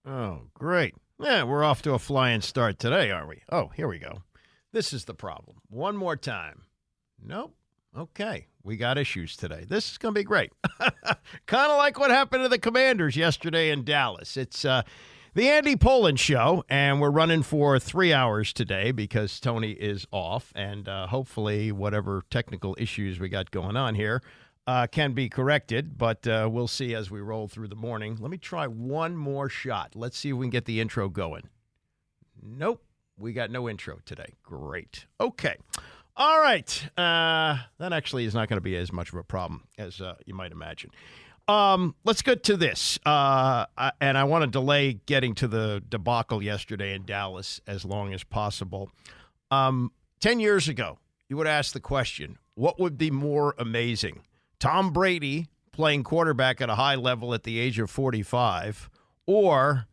Oh, great. Yeah, we're off to a flying start today, aren't we? Oh, here we go. This is the problem. One more time. Nope. Okay. We got issues today. This is going to be great. Kind of like what happened to the Commanders yesterday in Dallas. It's the Andy Poland Show, and we're running for 3 hours today because Tony is off, and hopefully whatever technical issues we got going on here can be corrected, but we'll see as we roll through the morning. Let me try one more shot. Let's see if we can get the intro going. Nope. We got no intro today. Great. Okay. All right. That actually is not going to be as much of a problem as you might imagine. Let's get to this. And I want to delay getting to the debacle yesterday in Dallas as long as possible. 10 years ago, you would ask the question, what would be more amazing? Tom Brady playing quarterback at a high level at the age of 45, or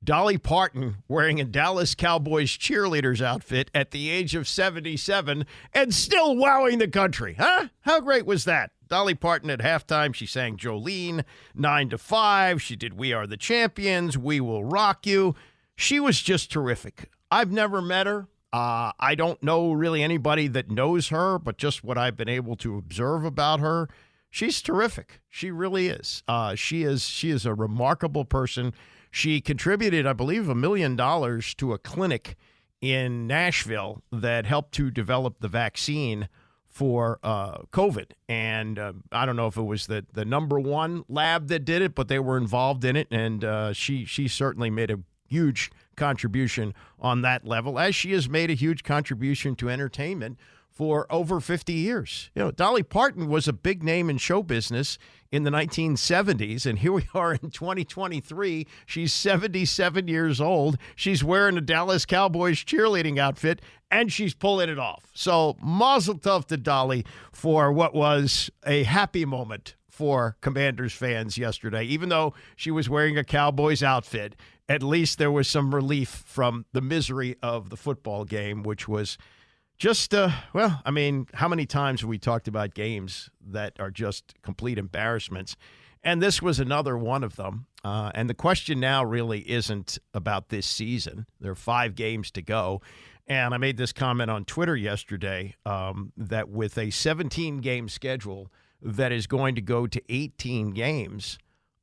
Dolly Parton wearing a Dallas Cowboys cheerleader's outfit at the age of 77 and still wowing the country. Huh? How great was that? Dolly Parton at halftime, she sang Jolene, 9 to 5. She did We Are the Champions, We Will Rock You. She was just terrific. I've never met her. I don't know really anybody that knows her, but just what I've been able to observe about her, she's terrific. She really is. She is a remarkable person. She contributed, I believe, $1 million to a clinic in Nashville that helped to develop the vaccine for COVID. And I don't know if it was the number one lab that did it, but they were involved in it. And she certainly made a huge contribution on that level, as she has made a huge contribution to entertainment for over 50 years. You know, Dolly Parton was a big name in show business in the 1970s, and here we are in 2023. She's 77 years old. She's wearing a Dallas Cowboys cheerleading outfit, and she's pulling it off. So mazel tov to Dolly for what was a happy moment for Commanders fans yesterday. Even though she was wearing a Cowboys outfit, at least there was some relief from the misery of the football game, which was just, well, I mean, how many times have we talked about games that are just complete embarrassments? And this was another one of them. And the question now really isn't about this season. There are 5 games to go. And I made this comment on Twitter yesterday that with a 17-game schedule that is going to go to 18 games,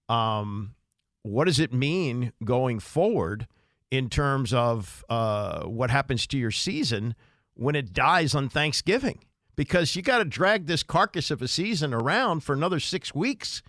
what does it mean going forward in terms of what happens to your season when it dies on Thanksgiving? Because you got to drag this carcass of a season around for another 6 weeks.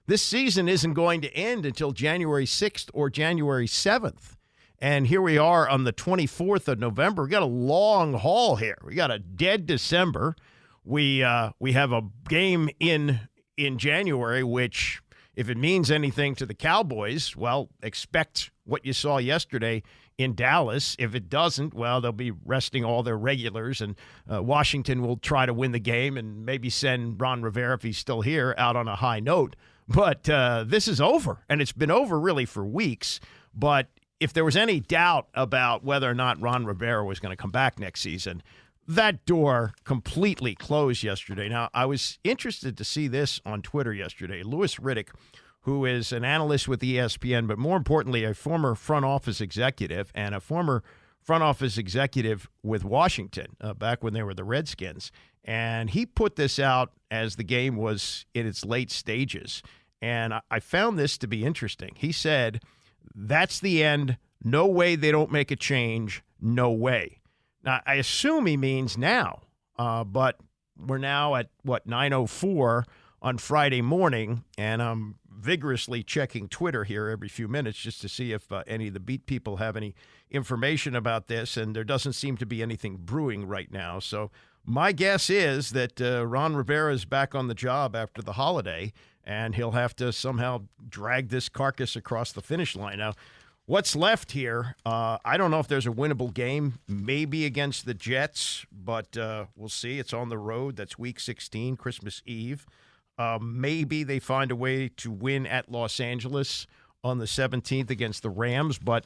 This season isn't going to end until January 6th or January 7th. And here we are on the 24th of November. We got a long haul here. We got a dead December. We have a game in January, which, if it means anything to the Cowboys, well, expect what you saw yesterday in Dallas. If it doesn't, well, they'll be resting all their regulars, and Washington will try to win the game and maybe send Ron Rivera, if he's still here, out on a high note. But this is over, and it's been over really for weeks. But if there was any doubt about whether or not Ron Rivera was going to come back next season, that door completely closed yesterday. Now, I was interested to see this on Twitter yesterday. Louis Riddick, who is an analyst with ESPN, but more importantly, a former front office executive and a former front office executive with Washington back when they were the Redskins. And he put this out as the game was in its late stages. And I found this to be interesting. He said, that's the end. No way they don't make a change. No way. Now, I assume he means now, but we're now at, 9:04 on Friday morning, and I'm vigorously checking Twitter here every few minutes just to see if any of the beat people have any information about this, and there doesn't seem to be anything brewing right now. So my guess is that Ron Rivera is back on the job after the holiday, and he'll have to somehow drag this carcass across the finish line. Now, what's left here, I don't know if there's a winnable game, maybe against the Jets, but we'll see. It's on the road. That's Week 16, Christmas Eve. Maybe they find a way to win at Los Angeles on the 17th against the Rams, but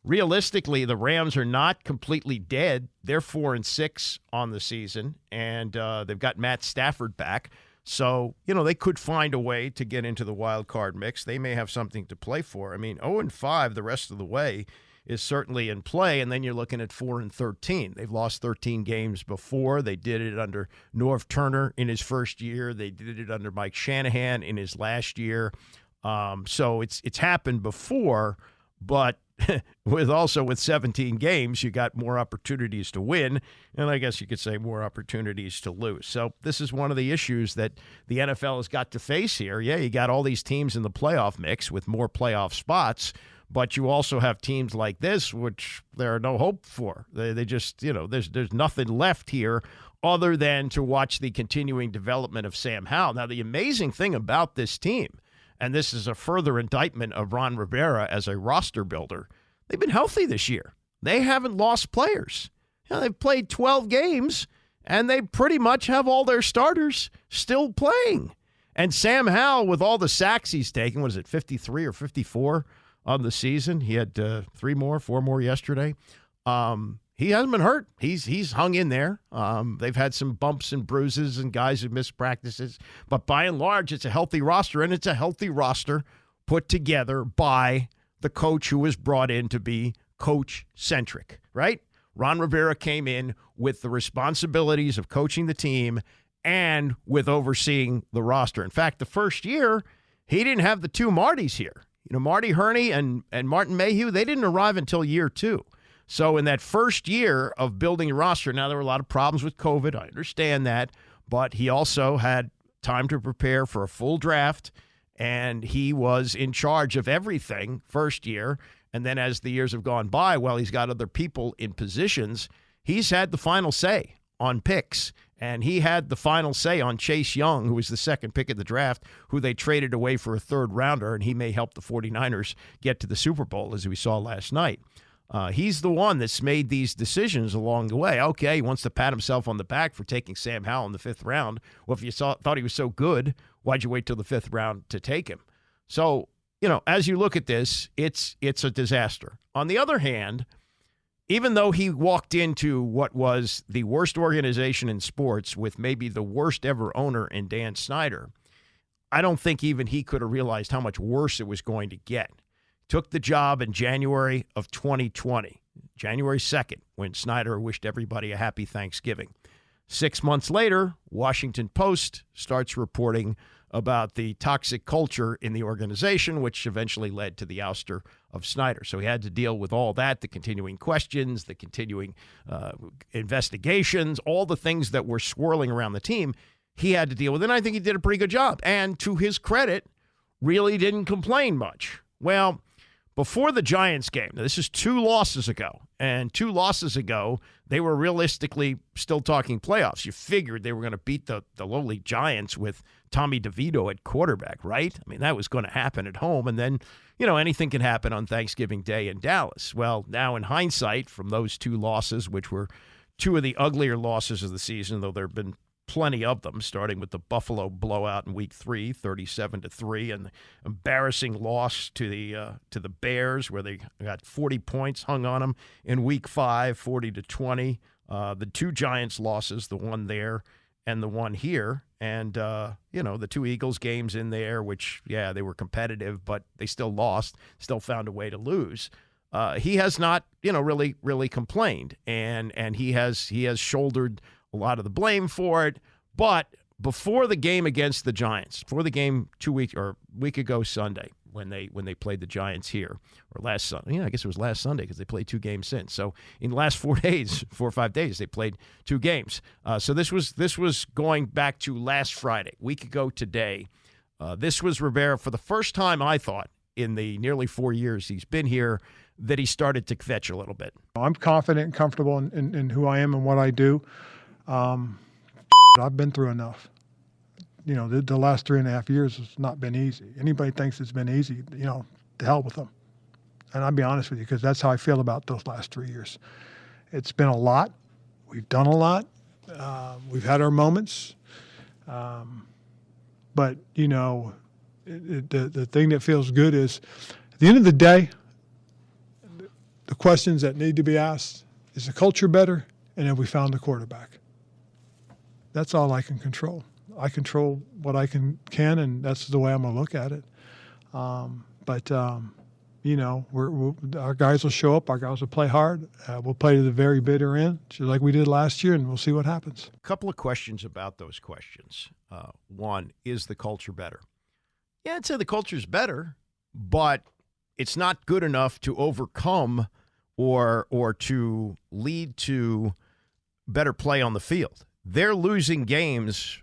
realistically, the Rams are not completely dead. They're 4-6 on the season, and they've got Matt Stafford back. So, they could find a way to get into the wild card mix. They may have something to play for. I mean, 0-5 the rest of the way is certainly in play, and then you're looking at 4-13. They've lost 13 games before. They did it under Norv Turner in his first year. They did it under Mike Shanahan in his last year. So it's happened before, but with 17 games, you got more opportunities to win, and I guess you could say more opportunities to lose. So this is one of the issues that the NFL has got to face here. Yeah, you got all these teams in the playoff mix with more playoff spots, but you also have teams like this, which there are no hope for. They just, there's nothing left here other than to watch the continuing development of Sam Howell. Now, the amazing thing about this team, and this is a further indictment of Ron Rivera as a roster builder, they've been healthy this year. They haven't lost players. They've played 12 games, and they pretty much have all their starters still playing. And Sam Howell, with all the sacks he's taken, 53 or 54 on the season? He had 4 more yesterday. He hasn't been hurt. He's hung in there. They've had some bumps and bruises and guys who missed practices. But by and large, it's a healthy roster, and it's a healthy roster put together by the coach who was brought in to be coach-centric, right? Ron Rivera came in with the responsibilities of coaching the team and with overseeing the roster. In fact, the first year, he didn't have the two Martys here. Marty Herney and Martin Mayhew, they didn't arrive until year 2. So in that first year of building a roster, now there were a lot of problems with COVID. I understand that. But he also had time to prepare for a full draft, and he was in charge of everything first year. And then as the years have gone by, he's got other people in positions. He's had the final say on picks, and he had the final say on Chase Young, who was the second pick of the draft, who they traded away for a third rounder, and he may help the 49ers get to the Super Bowl, as we saw last night. He's the one that's made these decisions along the way. Okay, he wants to pat himself on the back for taking Sam Howell in the 5th round. Well, if you thought he was so good, why'd you wait till the 5th round to take him? So, as you look at this, it's a disaster. On the other hand, even though he walked into what was the worst organization in sports with maybe the worst ever owner in Dan Snyder, I don't think even he could have realized how much worse it was going to get. Took the job in January of 2020, January 2nd, when Snyder wished everybody a happy Thanksgiving. 6 months later, Washington Post starts reporting about the toxic culture in the organization, which eventually led to the ouster of Snyder. So he had to deal with all that, the continuing questions, the continuing investigations, all the things that were swirling around the team. He had to deal with it, and I think he did a pretty good job. And to his credit, really didn't complain much. Well, before the Giants game, now this is 2 losses ago, and 2 losses ago, they were realistically still talking playoffs. You figured they were going to beat the lowly Giants with Tommy DeVito at quarterback, right? I mean, that was going to happen at home, and then, anything can happen on Thanksgiving Day in Dallas. Well, now in hindsight, from those 2 losses, which were 2 of the uglier losses of the season, though there have been plenty of them, starting with the Buffalo blowout in Week 3, 37-3, and the embarrassing loss to the Bears, where they got 40 points hung on them in Week 5, 40-20. The 2 Giants losses, the one there and the one here, and the 2 Eagles games in there, which they were competitive, but they still lost, still found a way to lose. He has not, really complained, and he has shouldered a lot of the blame for it. But before the game against the Giants, before the game 2 weeks or a week ago Sunday, when they played the Giants here, or last Sunday, I guess it was last Sunday because they played 2 games since. So in the last 4 or 5 days, they played 2 games. So this was going back to last Friday, week ago today. This was Rivera, for the first time, I thought, in the nearly 4 years he's been here, that he started to fetch a little bit. I'm confident and comfortable in who I am and what I do. I've been through enough. The last 3.5 years has not been easy. Anybody thinks it's been easy, to hell with them. And I'll be honest with you, because that's how I feel about those last 3 years. It's been a lot. We've done a lot. We've had our moments. But, the thing that feels good is, at the end of the day, the questions that need to be asked, is the culture better? And have we found the quarterback? That's all I can control. I control what I can, and that's the way I'm going to look at it. Our guys will show up. Our guys will play hard. We'll play to the very bitter end, just like we did last year, and we'll see what happens. A couple of questions about those questions. One, is the culture better? Yeah, I'd say the culture's better, but it's not good enough to overcome or to lead to better play on the field. They're losing games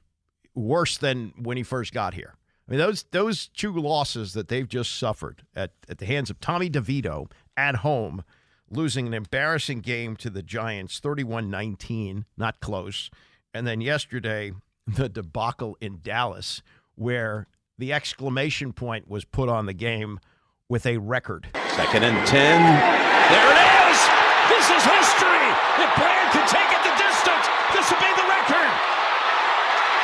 worse than when he first got here. I mean, those two losses that they've just suffered at the hands of Tommy DeVito at home, losing an embarrassing game to the Giants, 31-19, not close. And then yesterday, the debacle in Dallas, where the exclamation point was put on the game with a record. 2nd and 10. There it is! This is history! If Bland can take it the distance, this will be the record!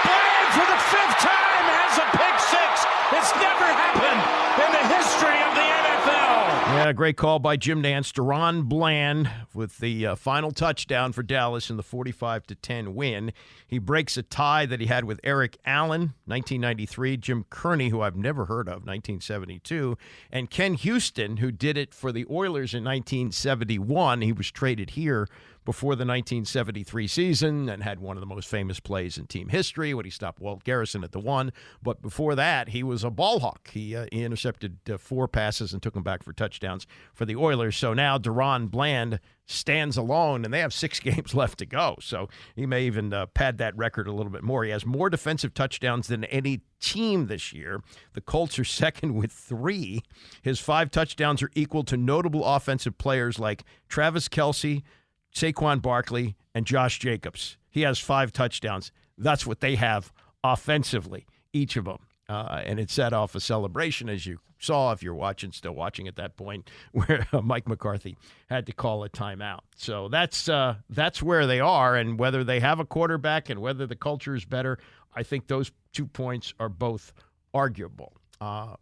Bland for the 5th time has a pick six! It's never happened in the history of the NFL! Yeah, great call by Jim Nance. Deron Bland with the final touchdown for Dallas in the 45-10 win. He breaks a tie that he had with Eric Allen, 1993, Jim Kearney, who I've never heard of, 1972, and Ken Houston, who did it for the Oilers in 1971. He was traded here before the 1973 season and had one of the most famous plays in team history when he stopped Walt Garrison at the 1. But before that, he was a ball hawk. He intercepted 4 passes and took them back for touchdowns for the Oilers. So now Deron Bland stands alone, and they have 6 games left to go. So he may even pad that record a little bit more. He has more defensive touchdowns than any team this year. The Colts are second with 3. His 5 touchdowns are equal to notable offensive players like Travis Kelce, Saquon Barkley, and Josh Jacobs. He has 5 touchdowns. That's what they have offensively, each of them. And it set off a celebration, as you saw, if you're still watching at that point, where Mike McCarthy had to call a timeout. So that's where they are, and whether they have a quarterback and whether the culture is better, I think those 2 points are both arguable.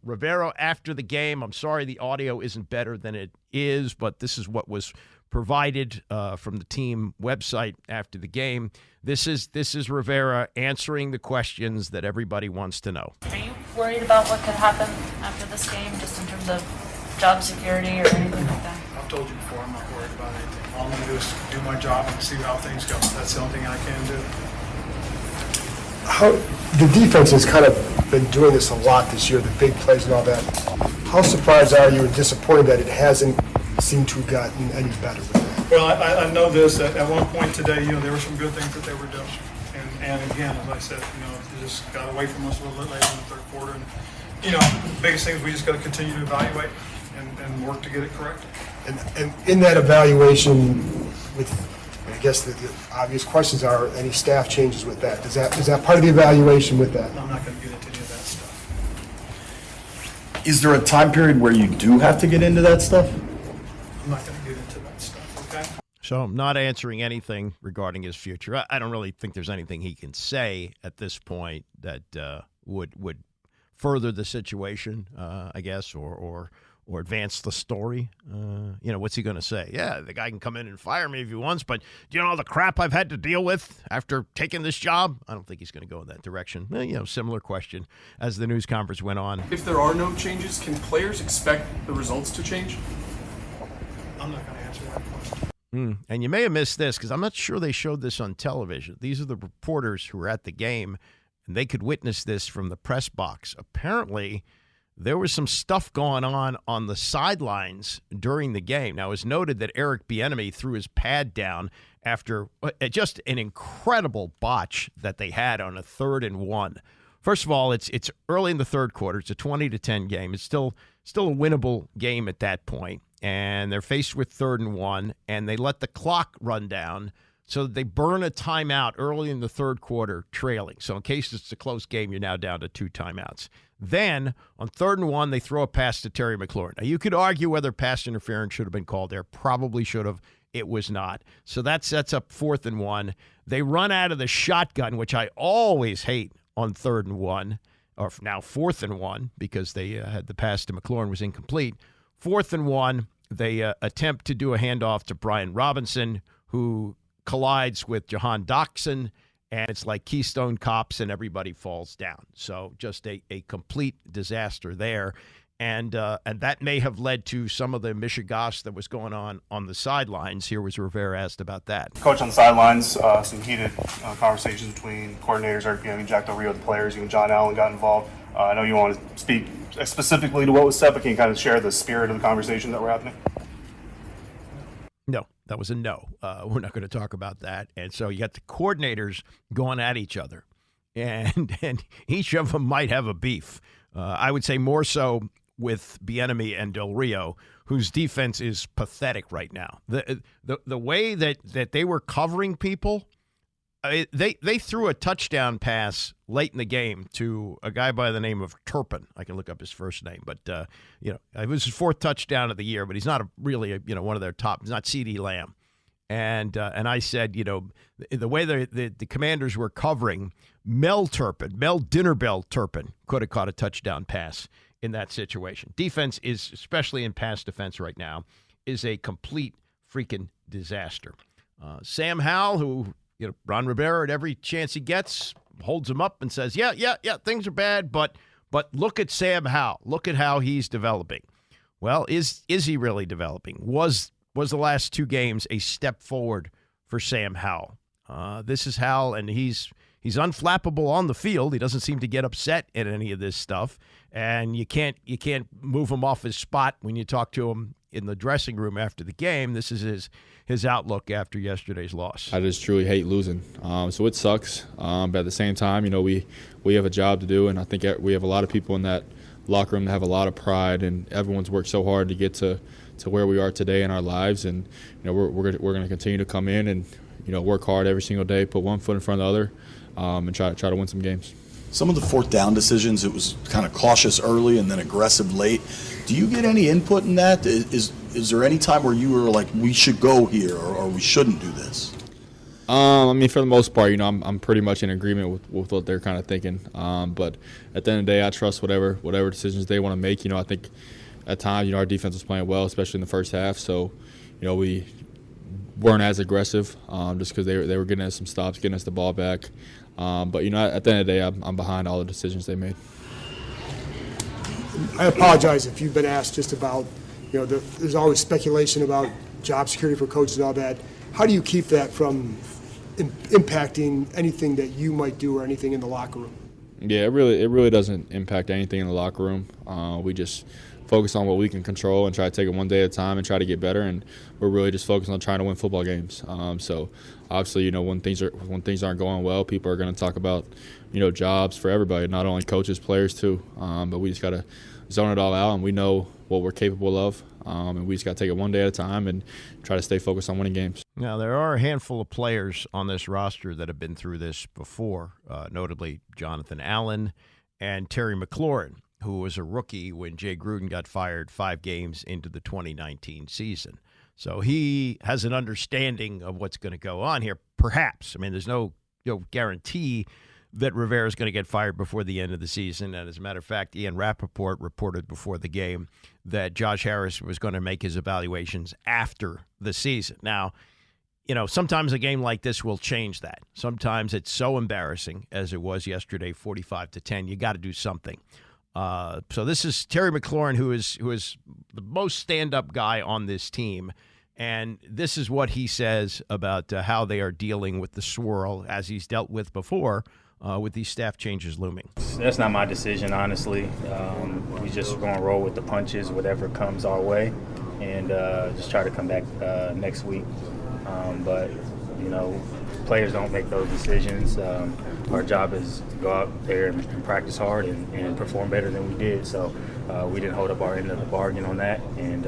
Rivera, after the game, I'm sorry the audio isn't better than it is, but this is what was provided from the team website after the game. This is Rivera answering the questions that everybody wants to know. Are you worried about what could happen after this game, just in terms of job security or anything like that? I've told you before, I'm not worried about anything. All I'm going to do is do my job and see how things go. That's the only thing I can do. The defense has kind of been doing this a lot this year, the big plays and all that. How surprised are you and disappointed that it hasn't seemed to have gotten any better with that? Well, I know this, that at one point today, there were some good things that they were doing. And again, as I said, they just got away from us a little bit later in the third quarter. And, the biggest thing is we just got to continue to evaluate and work to get it corrected. And in that evaluation, I guess the obvious questions are, any staff changes with that? Is that part of the evaluation with that? I'm not going to get into any of that stuff. Is there a time period where you do have to get into that stuff? I'm not going to get into that stuff, okay? So I'm not answering anything regarding his future. I don't really think there's anything he can say at this point that would further the situation, I guess, or advance the story. What's he going to say? Yeah, the guy can come in and fire me if he wants, but do you know all the crap I've had to deal with after taking this job? I don't think he's going to go in that direction. Similar question as the news conference went on. If there are no changes, can players expect the results to change? I'm not going to answer that question. And you may have missed this because I'm not sure they showed this on television. These are the reporters who were at the game, and they could witness this from the press box. Apparently, there was some stuff going on the sidelines during the game. Now, it was noted that Eric Bieniemy threw his pad down after just an incredible botch that they had on a 3rd and 1. First of all, it's early in the third quarter. It's a 20-10 game. It's still a winnable game at that point. And they're faced with 3rd and 1, and they let the clock run down, so they burn a timeout early in the third quarter trailing. So in case it's a close game, you're now down to 2 timeouts. Then on 3rd and 1, they throw a pass to Terry McLaurin. Now, you could argue whether pass interference should have been called there. Probably should have. It was not. So that sets up 4th and 1. They run out of the shotgun, which I always hate on 3rd and 1, or now 4th and 1, because they had the pass to McLaurin was incomplete. 4th and 1, they attempt to do a handoff to Brian Robinson, who collides with Jahan Doxson and it's like Keystone Cops and everybody falls down. So just a complete disaster there. And that may have led to some of the mishigas that was going on the sidelines. Here was Rivera asked about that. Coach, on the sidelines, some heated conversations between coordinators, Eric Bieniemy, Jack Del Rio, the players. You and John Allen got involved. I know you want to speak specifically to what was said, but can you kind of share the spirit of the conversation that were happening? No, that was a no. We're not going to talk about that. And so you got the coordinators going at each other, and each of them might have a beef. I would say more so with Bieniemy and Del Rio, whose defense is pathetic right now. The way that they were covering people, they threw a touchdown pass late in the game to a guy by the name of Turpin. I can look up his first name, but it was his 4th touchdown of the year. But he's not really one of their top. He's not C.D. Lamb. And I said, the way the Commanders were covering, Mel Dinnerbell Turpin could have caught a touchdown pass in that situation. Defense is, especially in pass defense right now, is a complete freaking disaster. Sam Howell, who Ron Rivera at every chance he gets holds him up and says, yeah, things are bad, but look at Sam Howell. Look at how he's developing. Well, is he really developing? Was the last 2 games a step forward for Sam Howell? This is Howell, and he's unflappable on the field. He doesn't seem to get upset at any of this stuff, and you can't move him off his spot when you talk to him in the dressing room after the game. This is his outlook after yesterday's loss. I just truly hate losing, so it sucks. But at the same time, we have a job to do, and I think we have a lot of people in that locker room that have a lot of pride, and everyone's worked so hard to get to where we are today in our lives, and we're going to continue to come in and work hard every single day, put one foot in front of the other, and try to win some games. Some of the 4th down decisions, it was kind of cautious early and then aggressive late. Do you get any input in that? Is there any time where you were like, we should go here or we shouldn't do this? For the most part, I'm pretty much in agreement with what they're kind of thinking. But at the end of the day, I trust whatever decisions they want to make. I think at times, our defense was playing well, especially in the first half. So, we weren't as aggressive just because they were getting us some stops, getting us the ball back. But, at the end of the day, I'm behind all the decisions they made. I apologize if you've been asked just about, there's always speculation about job security for coaches and all that. How do you keep that from impacting anything that you might do or anything in the locker room? Yeah, it really doesn't impact anything in the locker room. We just focus on what we can control and try to take it one day at a time and try to get better. And we're really just focused on trying to win football games. So obviously, when things aren't going well, people are going to talk about jobs for everybody, not only coaches, players too. But we just got to zone it all out, and we know what we're capable of. And we just got to take it one day at a time and try to stay focused on winning games. Now, there are a handful of players on this roster that have been through this before, notably Jonathan Allen and Terry McLaurin, who was a rookie when Jay Gruden got fired 5 games into the 2019 season. So he has an understanding of what's going to go on here, perhaps. There's no guarantee that Rivera is going to get fired before the end of the season. And as a matter of fact, Ian Rappaport reported before the game that Josh Harris was going to make his evaluations after the season. Now, sometimes a game like this will change that. Sometimes it's so embarrassing, as it was yesterday, 45-10. You got to do something. So this is Terry McLaurin, who is the most stand-up guy on this team. And this is what he says about how they are dealing with the swirl, as he's dealt with before, with these staff changes looming. That's not my decision, honestly. We just going to roll with the punches, whatever comes our way, and just try to come back next week. But, players don't make those decisions. Our job is to go out there and practice hard and perform better than we did. So we didn't hold up our end of the bargain on that. And,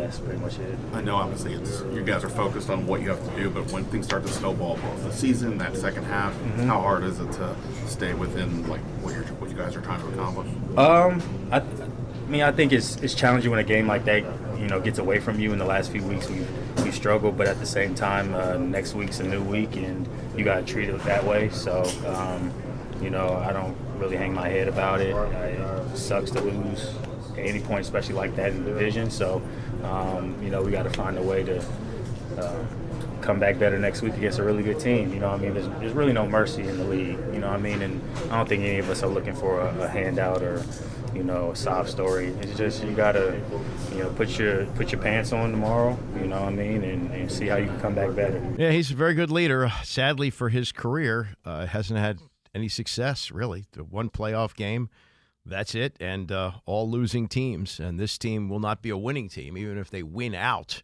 that's pretty much it. I know, obviously, you guys are focused on what you have to do, but when things start to snowball, both the season, that second half, how hard is it to stay within what you guys are trying to accomplish? I think it's challenging when a game like that, gets away from you. In the last few weeks, we've struggled, but at the same time, next week's a new week, and you got to treat it that way. So, I don't really hang my head about it. It sucks to lose at any point, especially like that in the division. So, we got to find a way to come back better next week against a really good team. You know what I mean? There's really no mercy in the league. You know what I mean? And I don't think any of us are looking for a handout or, you know, a sob story. It's just you gotta, you know, put your pants on tomorrow. You know what I mean? And see how you can come back better. Yeah, he's a very good leader. Sadly for his career, hasn't had any success really. The one playoff game. That's it, and all losing teams. And this team will not be a winning team, even if they win out.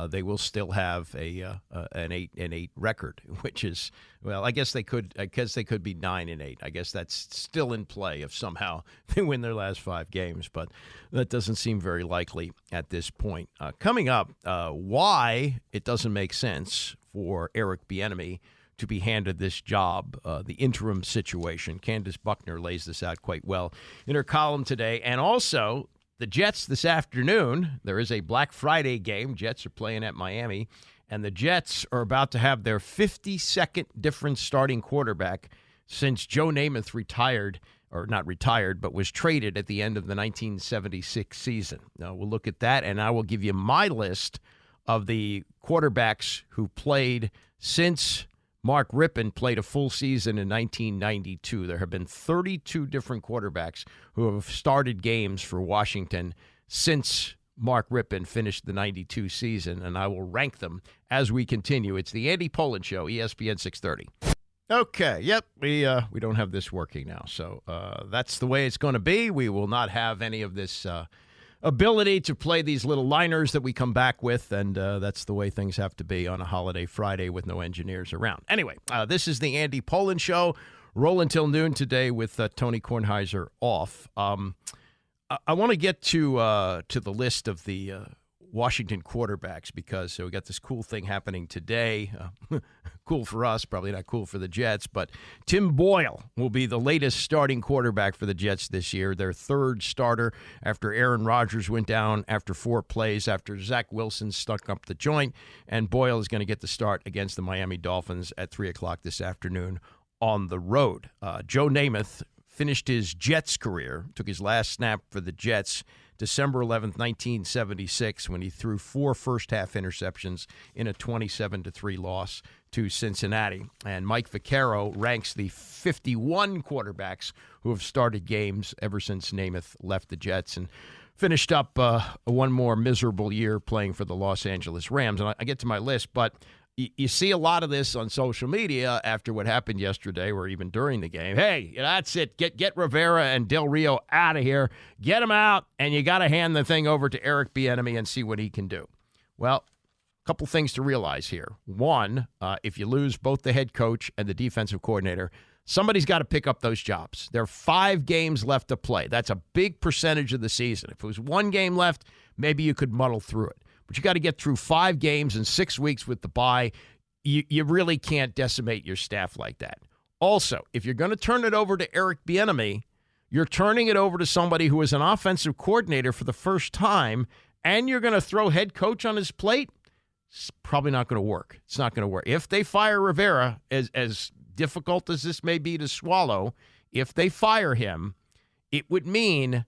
They will still have an 8-8 record, which is, well, I guess they could be 9-8. I guess that's still in play if somehow they win their last 5 games, but that doesn't seem very likely at this point. Coming up, why it doesn't make sense for Eric Bieniemy to be handed this job, the interim situation. Candace Buckner lays this out quite well in her column today. And also, the Jets this afternoon, there is a Black Friday game. Jets are playing at Miami, and the Jets are about to have their 52nd different starting quarterback since Joe Namath retired, or not retired, but was traded at the end of the 1976 season. Now, we'll look at that, and I will give you my list of the quarterbacks who played since Mark Rippon played a full season in 1992. There have been 32 different quarterbacks who have started games for Washington since Mark Rippon finished the 92 season, and I will rank them as we continue. It's the Andy Pollin Show, ESPN 630. Okay, yep, we don't have this working now, so that's the way it's going to be. We will not have any of this ability to play these little liners that we come back with, and that's the way things have to be on a holiday Friday with no engineers around. Anyway, this is the Andy Pollin Show. Roll until noon today with Tony Kornheiser off. I want to get to the list of the Washington quarterbacks because we got this cool thing happening today. Cool for us, probably not cool for the Jets, but Tim Boyle will be the latest starting quarterback for the Jets this year, their third starter after Aaron Rodgers went down after 4 plays, after Zach Wilson stuck up the joint, and Boyle is going to get the start against the Miami Dolphins at 3 o'clock this afternoon on the road. Joe Namath finished his Jets career, took his last snap for the Jets December 11th, 1976, when he threw 4 first-half interceptions in a 27-3 loss to Cincinnati. And Mike Vaccaro ranks the 51 quarterbacks who have started games ever since Namath left the Jets and finished up one more miserable year playing for the Los Angeles Rams. And I get to my list, but you see a lot of this on social media after what happened yesterday or even during the game. Hey, that's it. Get Rivera and Del Rio out of here. Get them out, and you got to hand the thing over to Eric Bieniemy and see what he can do. Well, a couple things to realize here. One, if you lose both the head coach and the defensive coordinator, somebody's got to pick up those jobs. There are 5 games left to play. That's a big percentage of the season. If it was 1 game left, maybe you could muddle through it. But you got to get through 5 games in 6 weeks with the bye. You really can't decimate your staff like that. Also, if you're going to turn it over to Eric Bieniemy, you're turning it over to somebody who is an offensive coordinator for the first time, and you're going to throw head coach on his plate. It's probably not going to work. It's not going to work. If they fire Rivera, as difficult as this may be to swallow, if they fire him, it would mean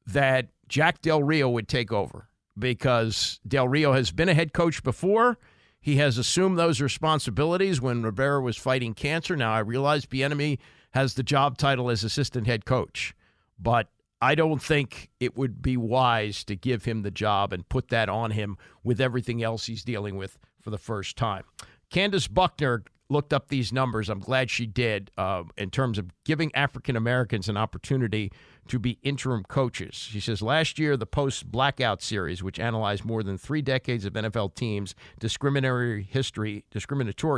that Jack Del Rio would take over, because Del Rio has been a head coach before. He has assumed those responsibilities when Rivera was fighting cancer. Now, I realize Bieniemy has the job title as assistant head coach, but I don't think it would be wise to give him the job and put that on him with everything else he's dealing with for the first time. Candace Buckner looked up these numbers. I'm glad she did, in terms of giving African Americans an opportunity to be interim coaches. She says last year, the post-blackout series, which analyzed more than 3 decades of NFL teams' discriminatory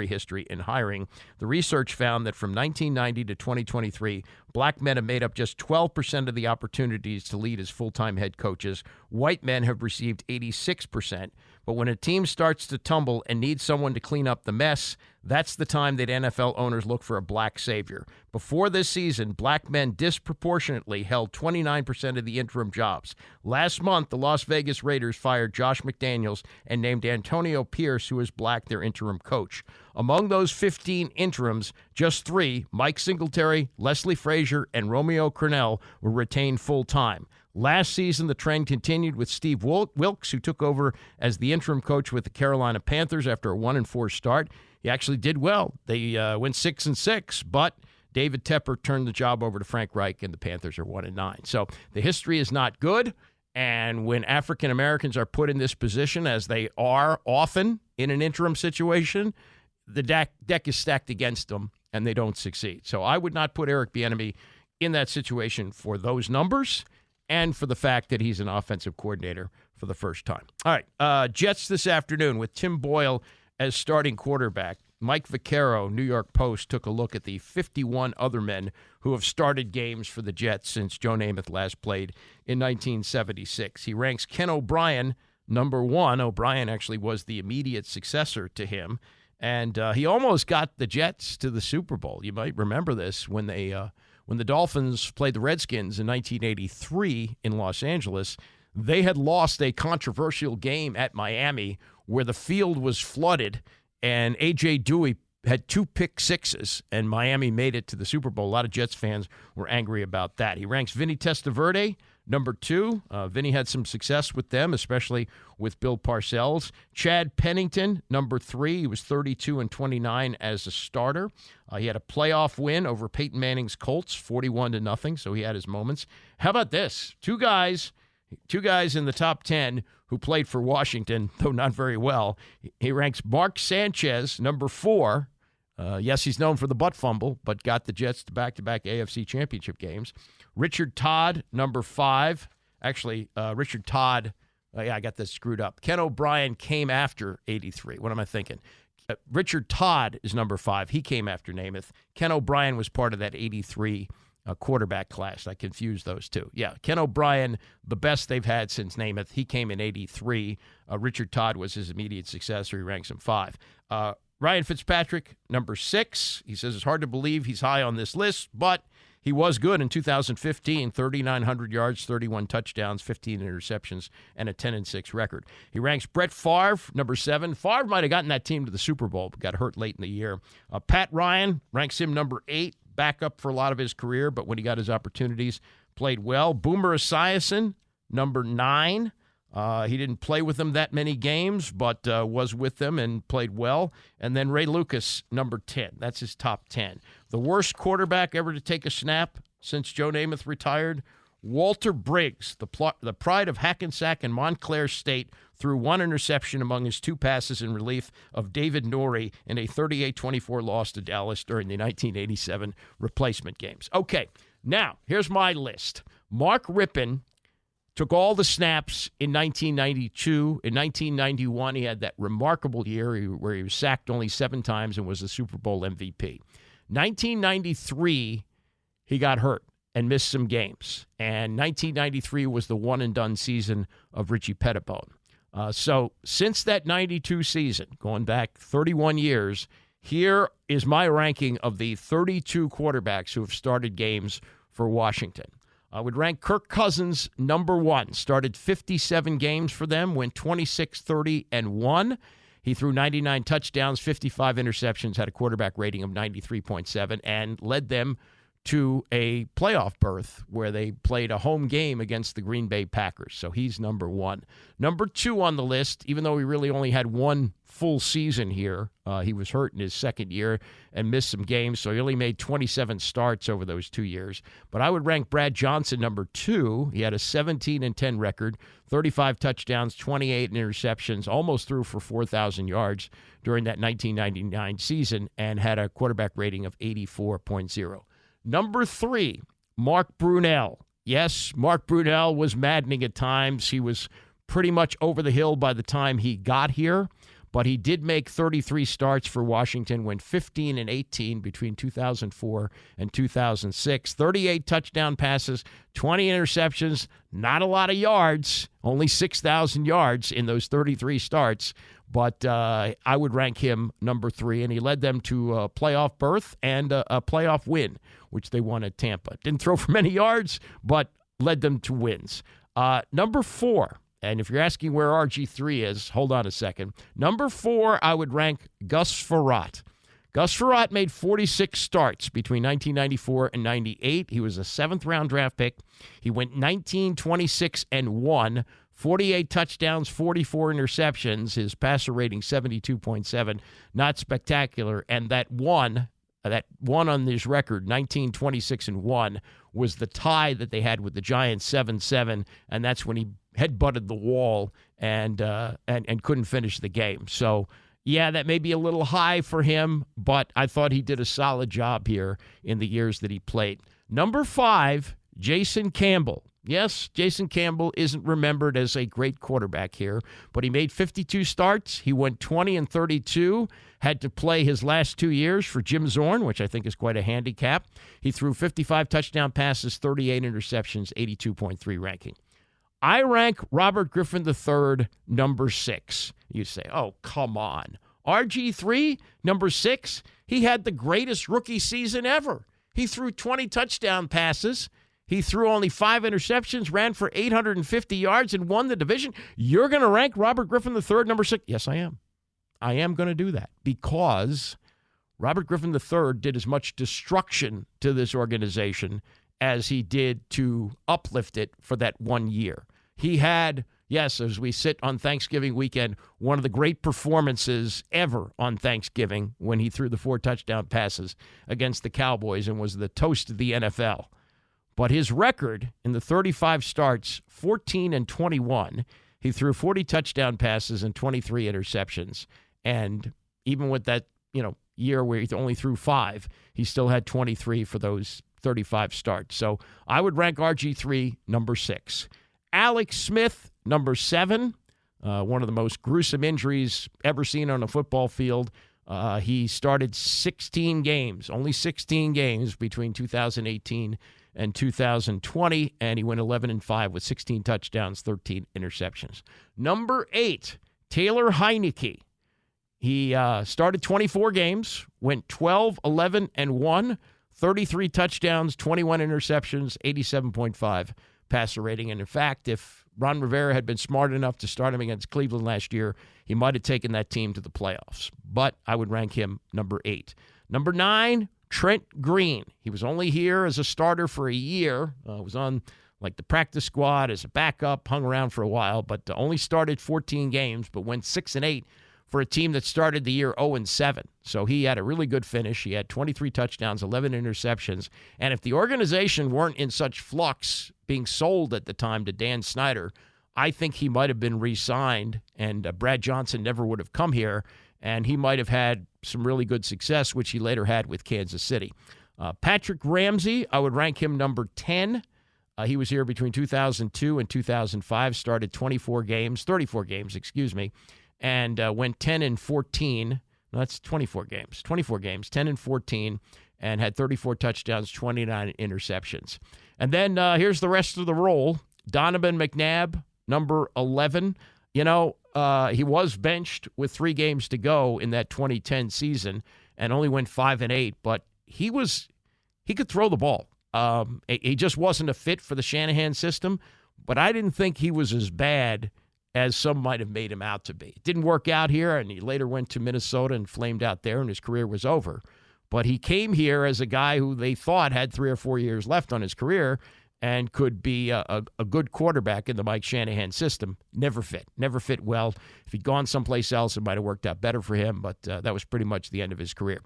history in hiring, the research found that from 1990 to 2023, black men have made up just 12% of the opportunities to lead as full-time head coaches. White men have received 86%. But when a team starts to tumble and needs someone to clean up the mess, that's the time that NFL owners look for a black savior. Before this season, black men disproportionately held 29% of the interim jobs. Last month, the Las Vegas Raiders fired Josh McDaniels and named Antonio Pierce, who is black, their interim coach. Among those 15 interims, just 3, Mike Singletary, Leslie Frazier, and Romeo Crennel, were retained full-time. Last season, the trend continued with Steve Wilkes, who took over as the interim coach with the Carolina Panthers after a 1-4 start. He actually did well. They went 6-6, but David Tepper turned the job over to Frank Reich, and the Panthers are 1-9. So the history is not good, and when African Americans are put in this position, as they are often in an interim situation, the deck is stacked against them, and they don't succeed. So I would not put Eric Bieniemy in that situation for those numbers and for the fact that he's an offensive coordinator for the first time. All right, Jets this afternoon with Tim Boyle as starting quarterback. Mike Vaccaro, New York Post, took a look at the 51 other men who have started games for the Jets since Joe Namath last played in 1976. He ranks Ken O'Brien number 1. O'Brien actually was the immediate successor to him, and he almost got the Jets to the Super Bowl. You might remember this when the Dolphins played the Redskins in 1983 in Los Angeles. They had lost a controversial game at Miami where the field was flooded, and A.J. Dewey had 2 pick sixes, and Miami made it to the Super Bowl. A lot of Jets fans were angry about that. He ranks Vinny Testaverde number 2. Vinny had some success with them, especially with Bill Parcells. Chad Pennington, number 3. He was 32-29 as a starter. He had a playoff win over Peyton Manning's Colts, 41-0, so he had his moments. How about this? Two guys in the top 10 who played for Washington, though not very well. He ranks Mark Sanchez, number 4. Yes, he's known for the butt fumble, but got the Jets to back-to-back AFC championship games. Richard Todd, number 5. Actually, Richard Todd, I got this screwed up. Ken O'Brien came after 83. What am I thinking? Richard Todd is number 5. He came after Namath. Ken O'Brien was part of that 83 quarterback class. I confused those two. Yeah, Ken O'Brien, the best they've had since Namath. He came in 83. Richard Todd was his immediate successor. He ranks him 5. Ryan Fitzpatrick, number 6. He says it's hard to believe he's high on this list, but he was good in 2015, 3,900 yards, 31 touchdowns, 15 interceptions, and a 10-6 record. He ranks Brett Favre, number 7. Favre might have gotten that team to the Super Bowl, but got hurt late in the year. Pat Ryan ranks him number 8, backup for a lot of his career, but when he got his opportunities, played well. Boomer Esiason, number 9. He didn't play with them that many games, but was with them and played well. And then Ray Lucas, number 10. That's his top 10. The worst quarterback ever to take a snap since Joe Namath retired, Walter Briggs, the pride of Hackensack and Montclair State, threw 1 interception among his 2 passes in relief of David Norrie in a 38-24 loss to Dallas during the 1987 replacement games. Okay, now here's my list. Mark Rippon took all the snaps in 1992. In 1991, he had that remarkable year where he was sacked only 7 times and was the Super Bowl MVP. 1993, he got hurt and missed some games. And 1993 was the one-and-done season of Richie Pettibone. So since that 92 season, going back 31 years, here is my ranking of the 32 quarterbacks who have started games for Washington. I would rank Kirk Cousins number 1. Started 57 games for them, went 26-30-1. He threw 99 touchdowns, 55 interceptions, had a quarterback rating of 93.7, and led them to a playoff berth where they played a home game against the Green Bay Packers. So he's number 1. Number 2 on the list, even though he really only had 1 full season here, he was hurt in his second year and missed some games, so he only made 27 starts over those 2 years. But I would rank Brad Johnson number 2. He had a 17-10 record, 35 touchdowns, 28 interceptions, almost threw for 4,000 yards during that 1999 season, and had a quarterback rating of 84.0. Number 3, Mark Brunell. Yes, Mark Brunell was maddening at times. He was pretty much over the hill by the time he got here, but he did make 33 starts for Washington, went 15-18 between 2004 and 2006. 38 touchdown passes, 20 interceptions, not a lot of yards, only 6,000 yards in those 33 starts. But I would rank him number 3, and he led them to a playoff berth and a playoff win, which they won at Tampa. Didn't throw for many yards, but led them to wins. Number 4, and if you're asking where RG3 is, hold on a second. Number 4, I would rank Gus Frerotte. Gus Frerotte made 46 starts between 1994 and 98. He was a 7th-round draft pick. He went 19, 26, and 1, 48 touchdowns, 44 interceptions. His passer rating 72.7, not spectacular. And that one on his record, 19, 26, and 1, was the tie that they had with the Giants, 7-7, and that's when he headbutted the wall and couldn't finish the game. So, yeah, that may be a little high for him, but I thought he did a solid job here in the years that he played. Number 5, Jason Campbell. Yes, Jason Campbell isn't remembered as a great quarterback here, but he made 52 starts. He went 20-32, had to play his last 2 years for Jim Zorn, which I think is quite a handicap. He threw 55 touchdown passes, 38 interceptions, 82.3 ranking. I rank Robert Griffin III number 6. You say, oh, come on. RG3, number 6, he had the greatest rookie season ever. He threw 20 touchdown passes. He threw only 5 interceptions, ran for 850 yards, and won the division. You're going to rank Robert Griffin III number 6? Yes, I am. I am going to do that because Robert Griffin III did as much destruction to this organization as he did to uplift it for that 1 year. He had, yes, as we sit on Thanksgiving weekend, one of the great performances ever on Thanksgiving when he threw the 4 touchdown passes against the Cowboys and was the toast of the NFL. But his record in the 35 starts, 14-21, he threw 40 touchdown passes and 23 interceptions. And even with that, year where he only threw 5, he still had 23 for those 35 starts. So I would rank RG3 number 6. Alex Smith, number 7, one of the most gruesome injuries ever seen on a football field. He started 16 games, only 16 games between 2018 and 2020, and he went 11-5 with 16 touchdowns, 13 interceptions. Number 8, Taylor Heineke. He started 24 games, went 12-11-1, 33 touchdowns, 21 interceptions, 87.5 passer rating. And in fact, if Ron Rivera had been smart enough to start him against Cleveland last year, he might have taken that team to the playoffs. But I would rank him number 8. Number 9, Trent Green. He was only here as a starter for a year. Was on the practice squad as a backup, hung around for a while, but only started 14 games, but went 6-8 for a team that started the year 0-7. So he had a really good finish. He had 23 touchdowns, 11 interceptions. And if the organization weren't in such flux, being sold at the time to Dan Snyder, I think he might have been re-signed, and Brad Johnson never would have come here, and he might have had some really good success, which he later had with Kansas City. Patrick Ramsey, I would rank him number 10. He was here between 2002 and 2005, started 34 games, and went 10-14. No, that's 24 games, 10-14, and had 34 touchdowns, 29 interceptions. And then here's the rest of the roll. Donovan McNabb, number 11. He was benched with 3 games to go in that 2010 season and only went 5-8, but he could throw the ball. He just wasn't a fit for the Shanahan system, but I didn't think he was as bad as some might have made him out to be. It didn't work out here, and he later went to Minnesota and flamed out there, and his career was over. But he came here as a guy who they thought had 3 or 4 years left on his career and could be a good quarterback in the Mike Shanahan system. Never fit well. If he'd gone someplace else, it might have worked out better for him, but that was pretty much the end of his career.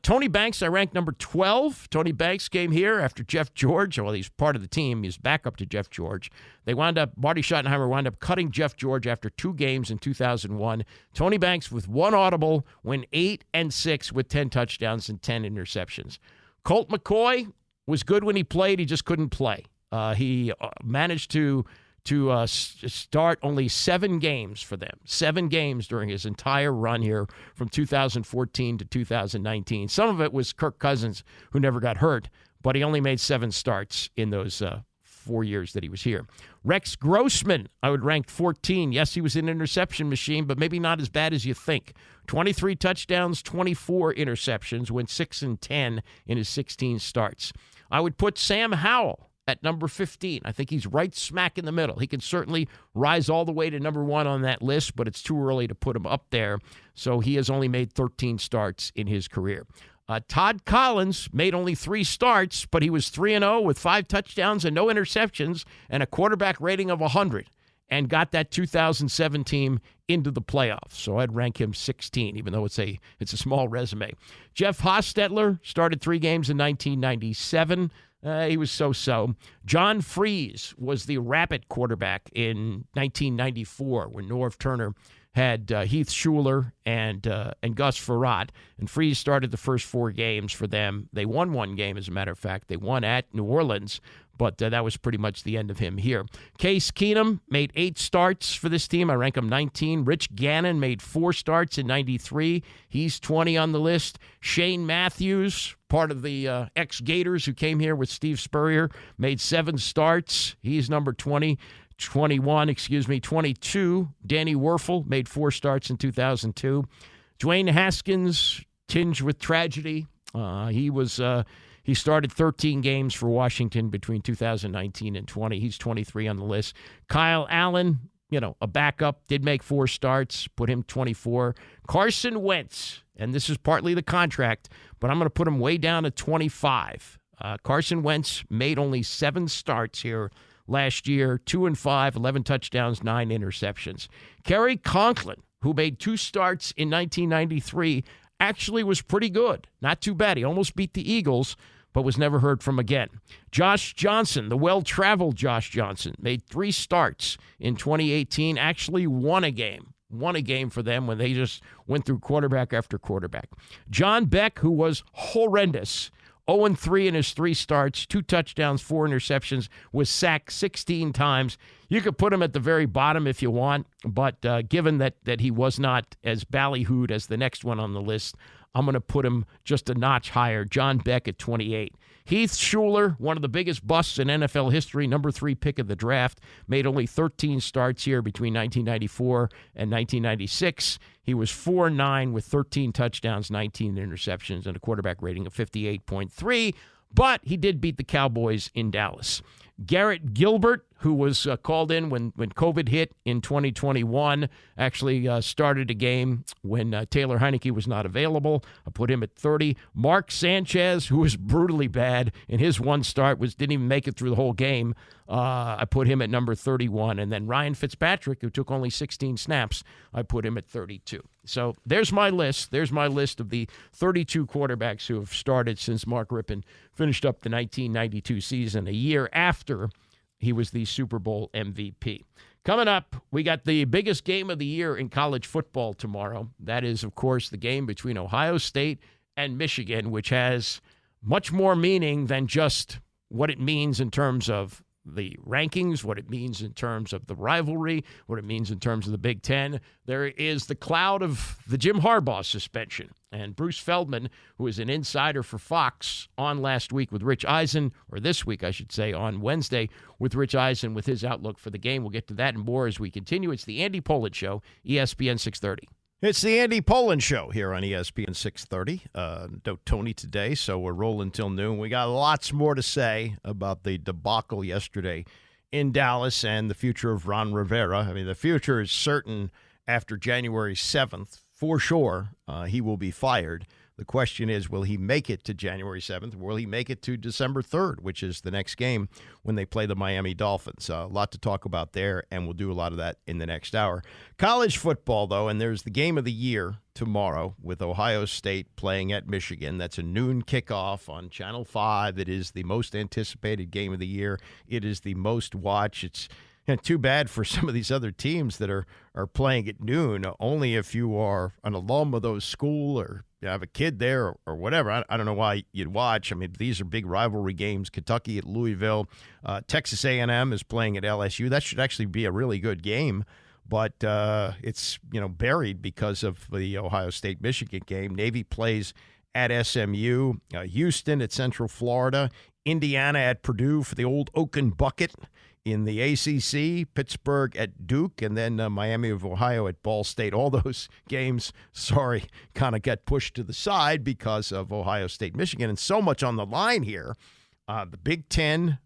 Tony Banks, I ranked number 12. Tony Banks came here after Jeff George. Well, he's part of the team. He's backup to Jeff George. Marty Schottenheimer wound up cutting Jeff George after 2 games in 2001. Tony Banks, with 1 audible, went 8-6 with 10 touchdowns and 10 interceptions. Colt McCoy was good when he played. He just couldn't play. He managed to start only 7 games for them. 7 games during his entire run here from 2014 to 2019. Some of it was Kirk Cousins, who never got hurt, but he only made 7 starts in those 4 years that he was here. Rex Grossman, I would rank 14. Yes, he was an interception machine, but maybe not as bad as you think. 23 touchdowns, 24 interceptions, went 6-10 in his 16 starts. I would put Sam Howell at number 15. I think he's right smack in the middle. He can certainly rise all the way to number 1 on that list, but it's too early to put him up there. So he has only made 13 starts in his career. Todd Collins made only 3 starts, but he was 3-0 with 5 touchdowns and no interceptions and a quarterback rating of 100 and got that 2007 team into the playoffs. So I'd rank him 16, even though it's a small resume. Jeff Hostetler started 3 games in 1997. He was so-so. John Freese was the Rapid quarterback in 1994 when Norv Turner had Heath Schuler and Gus Frerotte. And Freese started the first 4 games for them. They won 1 game, as a matter of fact. They won at New Orleans, but that was pretty much the end of him here. Case Keenum made 8 starts for this team. I rank him 19. Rich Gannon made 4 starts in 93. He's 20 on the list. Shane Matthews, part of the ex-Gators who came here with Steve Spurrier, made 7 starts. He's number 22. Danny Werfel made 4 starts in 2002. Dwayne Haskins, tinged with tragedy. He started 13 games for Washington between 2019 and 20. He's 23 on the list. Kyle Allen, a backup, did make 4 starts, put him 24. Carson Wentz, and this is partly the contract, but I'm going to put him way down to 25. Carson Wentz made only 7 starts here last year, 2-5, 11 touchdowns, 9 interceptions. Kerry Conklin, who made 2 starts in 1993, actually was pretty good. Not too bad. He almost beat the Eagles, but was never heard from again. Josh Johnson, the well-traveled Josh Johnson, made 3 starts in 2018, actually won a game for them when they just went through quarterback after quarterback. John Beck, who was horrendous, 0-3 in his 3 starts, 2 touchdowns, 4 interceptions, was sacked 16 times. You could put him at the very bottom if you want, but given that he was not as ballyhooed as the next one on the list, I'm going to put him just a notch higher. John Beck at 28. Heath Schuler, one of the biggest busts in NFL history, number 3 pick of the draft, made only 13 starts here between 1994 and 1996. He was 4-9 with 13 touchdowns, 19 interceptions, and a quarterback rating of 58.3, but he did beat the Cowboys in Dallas. Garrett Gilbert, who was called in when COVID hit in 2021, actually started a game when Taylor Heineke was not available. I put him at 30. Mark Sanchez, who was brutally bad in his 1 start, didn't even make it through the whole game. I put him at number 31. And then Ryan Fitzpatrick, who took only 16 snaps, I put him at 32. So there's my list. There's my list of the 32 quarterbacks who have started since Mark Rippon finished up the 1992 season, a year after he was the Super Bowl MVP. Coming up, we got the biggest game of the year in college football tomorrow. That is, of course, the game between Ohio State and Michigan, which has much more meaning than just what it means in terms of the rankings, what it means in terms of the rivalry, what it means in terms of the Big Ten. There is the cloud of the Jim Harbaugh suspension. And Bruce Feldman, who is an insider for Fox, on last week with Rich Eisen, or this week, I should say, on Wednesday with Rich Eisen with his outlook for the game. We'll get to that and more as we continue. It's the Andy Pollin Show, ESPN 630. It's the Andy Pollin Show here on ESPN 630. No Tony today, so we're rolling till noon. We got lots more to say about the debacle yesterday in Dallas and the future of Ron Rivera. I mean, the future is certain after January 7th. For sure, he will be fired. The question is, will he make it to January 7th? Will he make it to December 3rd, which is the next game when they play the Miami Dolphins? A lot to talk about there, and we'll do a lot of that in the next hour. College football, though, and there's the game of the year tomorrow with Ohio State playing at Michigan. That's a noon kickoff on Channel 5. It is the most anticipated game of the year. It is the most watched. It's too bad for some of these other teams that are playing at noon, only if you are an alum of those school or you have a kid there or whatever. I don't know why you'd watch. I mean, these are big rivalry games. Kentucky at Louisville. Texas A&M is playing at LSU. That should actually be a really good game, but it's buried because of the Ohio State-Michigan game. Navy plays at SMU. Houston at Central Florida. Indiana at Purdue for the old Oaken Bucket. In the ACC, Pittsburgh at Duke, and then Miami of Ohio at Ball State. All those games, kind of got pushed to the side because of Ohio State, Michigan, and so much on the line here. The Big Ten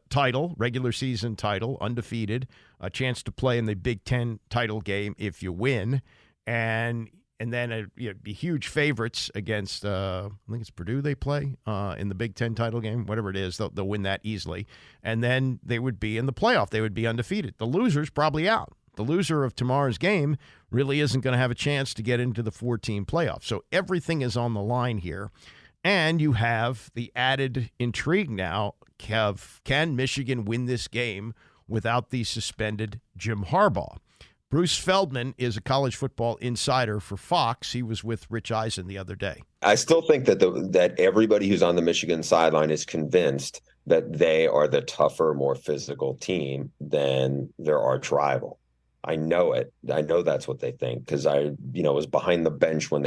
title, regular season title, undefeated, a chance to play in the Big Ten title game if you win, and then be huge favorites against I think it's Purdue they play in the Big Ten title game, whatever it is, they'll win that easily, and then they would be in the playoff. They would be undefeated. The loser's probably out. The loser of tomorrow's game really isn't going to have a chance to get into the 4-team playoff. So everything is on the line here. And you have the added intrigue now of, can Michigan win this game without the suspended Jim Harbaugh? Bruce Feldman is a college football insider for Fox. He was with Rich Eisen the other day. I still think that that everybody who's on the Michigan sideline is convinced that they are the tougher, more physical team than their arch rival. I know it. I know that's what they think because I was behind the bench when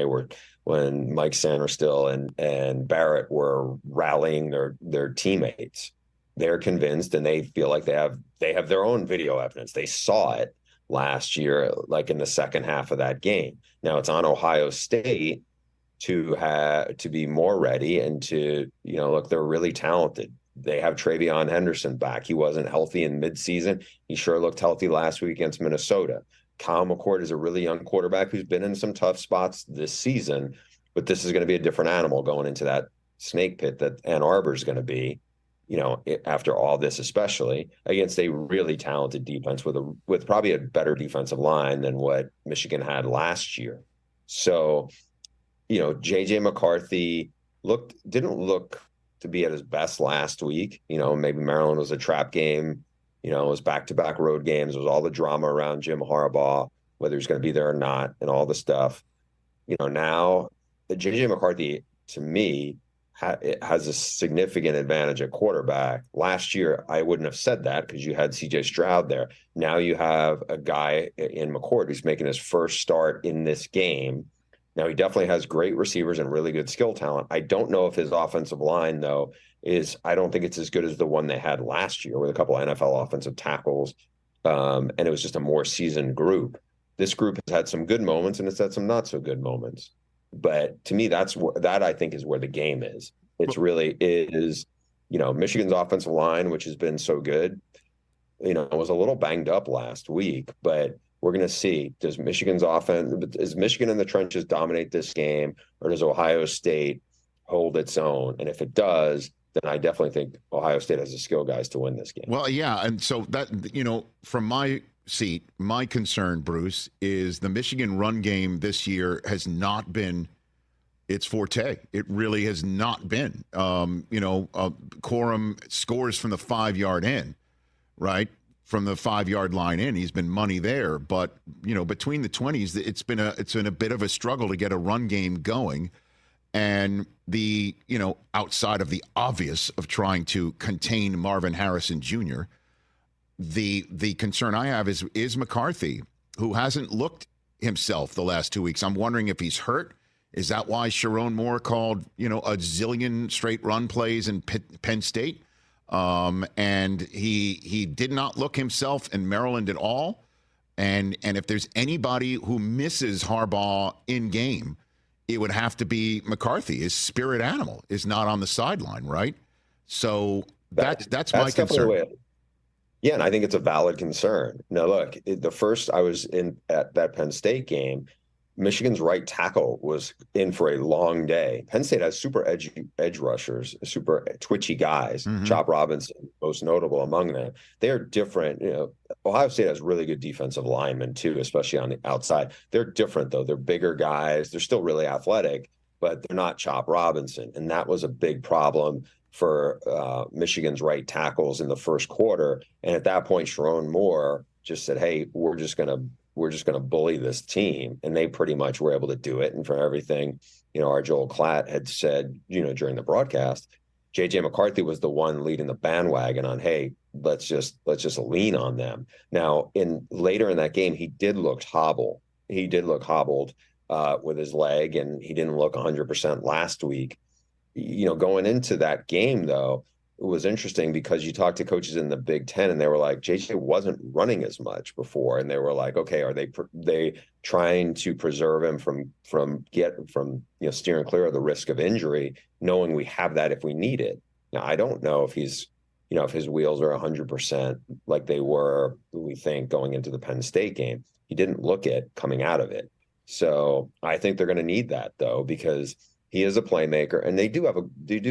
Mike Sanderstill and Barrett were rallying their teammates. They're convinced, and they feel like they have their own video evidence. They saw it last year, like in the second half of that game. Now it's on Ohio State to be more ready and to look. They're really talented. They have Travion Henderson back. He wasn't healthy in midseason. He sure looked healthy last week against Minnesota. Kyle McCord is a really young quarterback who's been in some tough spots this season, but this is going to be a different animal going into that snake pit that Ann Arbor is going to be, after all this, especially against a really talented defense with probably a better defensive line than what Michigan had last year. So, J.J. McCarthy didn't look to be at his best last week. Maybe Maryland was a trap game. It was back-to-back road games. It was all the drama around Jim Harbaugh, whether he's going to be there or not, and all the stuff. Now J.J. McCarthy, to me, has a significant advantage at quarterback. Last year, I wouldn't have said that because you had C.J. Stroud there. Now you have a guy in McCord who's making his first start in this game. Now, he definitely has great receivers and really good skill talent. I don't know if his offensive line, though, I don't think it's as good as the one they had last year with a couple of NFL offensive tackles. And it was just a more seasoned group. This group has had some good moments and it's had some not so good moments. But to me, that I think is where the game is. It's really is, Michigan's offensive line, which has been so good, was a little banged up last week, but we're going to see, is Michigan in the trenches dominate this game, or does Ohio State hold its own? And if it does, then I definitely think Ohio State has the skill guys to win this game. Well, yeah. And so that, from my seat, my concern, Bruce, is the Michigan run game this year has not been its forte. It really has not been. Corum scores from the 5-yard in, right? From the 5-yard line in, he's been money there. But between the 20s, it's been a bit of a struggle to get a run game going. And the outside of the obvious of trying to contain Marvin Harrison Jr., the concern I have is McCarthy, who hasn't looked himself the last 2 weeks. I'm wondering if he's hurt. Is that why Sharon Moore called a zillion straight run plays in Penn State? And he did not look himself in Maryland at all. And if there's anybody who misses Harbaugh in game, it would have to be McCarthy. His spirit animal is not on the sideline, right? So that's my concern. Yeah, and I think it's a valid concern. Now, look, the first I was at that Penn State game, Michigan's right tackle was in for a long day. Penn State has super edge rushers, super twitchy guys. Mm-hmm. Chop Robinson, most notable among them. They are different. Ohio State has really good defensive linemen too, especially on the outside. They're different though. They're bigger guys. They're still really athletic, but they're not Chop Robinson. And that was a big problem for Michigan's right tackles in the first quarter. And at that point, Sharon Moore just said, "Hey, we're just going to bully this team," and they pretty much were able to do it. And for everything, our Joel Klatt had said, during the broadcast, J.J. McCarthy was the one leading the bandwagon on, hey, let's just lean on them. Now, later in that game, he did look hobbled. He did look hobbled with his leg, and he didn't look 100% last week. Going into that game, though, it was interesting because you talked to coaches in the Big Ten and they were like, JJ wasn't running as much before. And they were like, okay, are they trying to preserve him from steering clear of the risk of injury, knowing we have that if we need it? Now, I don't know if he's if his wheels are 100% like they were, we think, going into the Penn State game. He didn't look it coming out of it. So I think they're going to need that, though, because he is a playmaker, and they do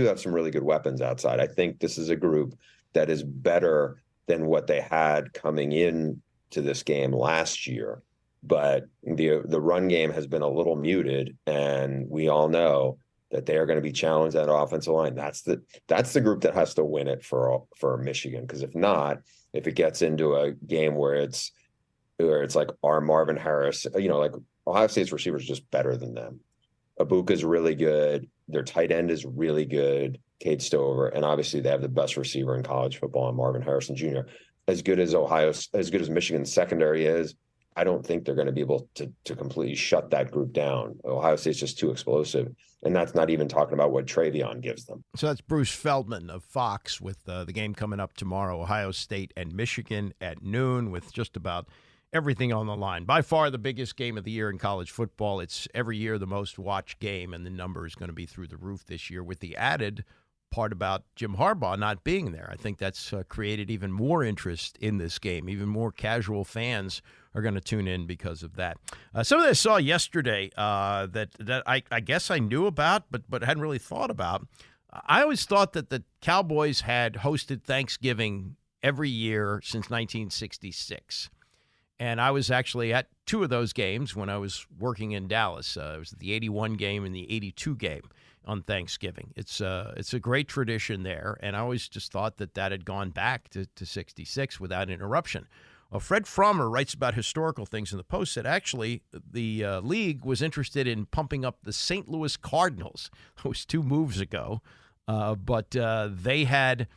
have some really good weapons outside. I think this is a group that is better than what they had coming in to this game last year. But the run game has been a little muted, and we all know that they are going to be challenged at offensive line. That's the group that has to win it for Michigan. Because if not, if it gets into a game where it's like our Marvin Harris, like Ohio State's receivers just better than them. Abuka's really good. Their tight end is really good, Cade Stover, and obviously they have the best receiver in college football, Marvin Harrison Jr. As good as Michigan's secondary is, I don't think they're going to be able to completely shut that group down. Ohio State's just too explosive, and that's not even talking about what Travion gives them. So that's Bruce Feldman of Fox with the game coming up tomorrow, Ohio State and Michigan at noon, with just about everything on the line. By far the biggest game of the year in college football. It's every year the most watched game, and the number is going to be through the roof this year, with the added part about Jim Harbaugh not being there. I think that's created even more interest in this game. Even more casual fans are going to tune in because of that. Something I saw yesterday that I guess I knew about, but hadn't really thought about. I always thought that the Cowboys had hosted Thanksgiving every year since 1966. And I was actually at two of those games when I was working in Dallas. It was the 81 game and the 82 game on Thanksgiving. It's a great tradition there, and I always just thought that had gone back to 66 without interruption. Well, Fred Frommer writes about historical things in the Post, said actually the league was interested in pumping up the St. Louis Cardinals. That was 2 moves ago, but they had,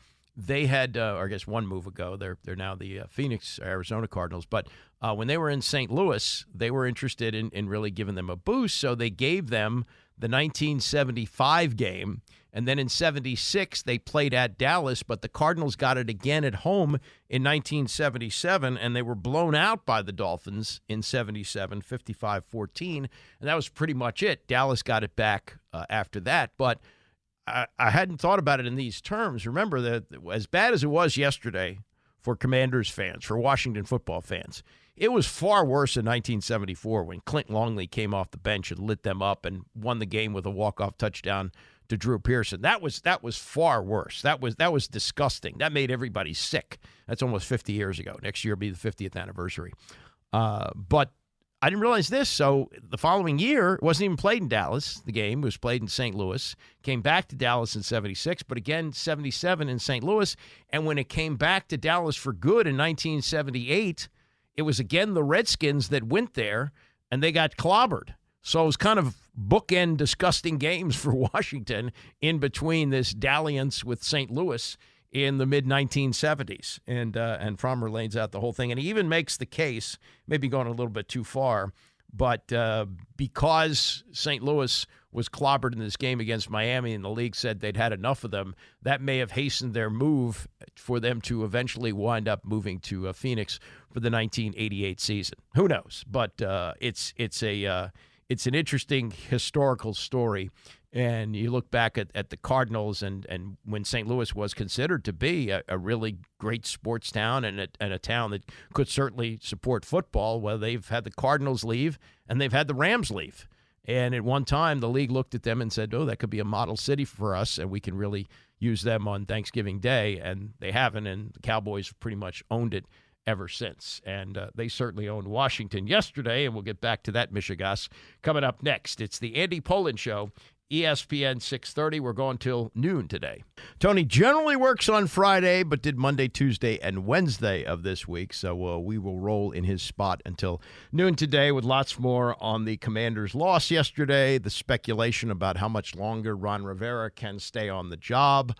or I guess 1 move ago. They're now the Phoenix, Arizona Cardinals. But when they were in St. Louis, they were interested in really giving them a boost, so they gave them the 1975 game, and then in 76 they played at Dallas, but the Cardinals got it again at home in 1977, and they were blown out by the Dolphins in 77, 55-14, and that was pretty much it. Dallas got it back after that, but I hadn't thought about it in these terms. Remember that as bad as it was yesterday for Commanders fans, for Washington football fans, it was far worse in 1974 when Clint Longley came off the bench and lit them up and won the game with a walk-off touchdown to Drew Pearson. That was far worse. That was disgusting. That made everybody sick. That's almost 50 years ago. Next year will be the 50th anniversary. But I didn't realize this. So the following year, it wasn't even played in Dallas. The game was played in St. Louis. Came back to Dallas in 76, but again, 77 in St. Louis. And when it came back to Dallas for good in 1978, it was again the Redskins that went there, and they got clobbered. So it was kind of bookend disgusting games for Washington in between this dalliance with St. Louis in the mid-1970s. And Frommer lays out the whole thing. And he even makes the case, maybe going a little bit too far, but because St. Louis was clobbered in this game against Miami and the league said they'd had enough of them, that may have hastened their move for them to eventually wind up moving to Phoenix for the 1988 season. Who knows? But it's an interesting historical story. And you look back at the Cardinals and when St. Louis was considered to be a really great sports town and a town that could certainly support football, well, they've had the Cardinals leave and they've had the Rams leave. And at one time, the league looked at them and said, oh, that could be a model city for us, and we can really use them on Thanksgiving Day. And they haven't, and the Cowboys pretty much owned it ever since. And they certainly owned Washington yesterday, and we'll get back to that, Michigas, coming up next. It's the Andy Pollin Show, ESPN 630. We're going till noon today. Tony generally works on Friday, but did Monday, Tuesday, and Wednesday of this week. So we will roll in his spot until noon today with lots more on the Commanders' loss yesterday, the speculation about how much longer Ron Rivera can stay on the job.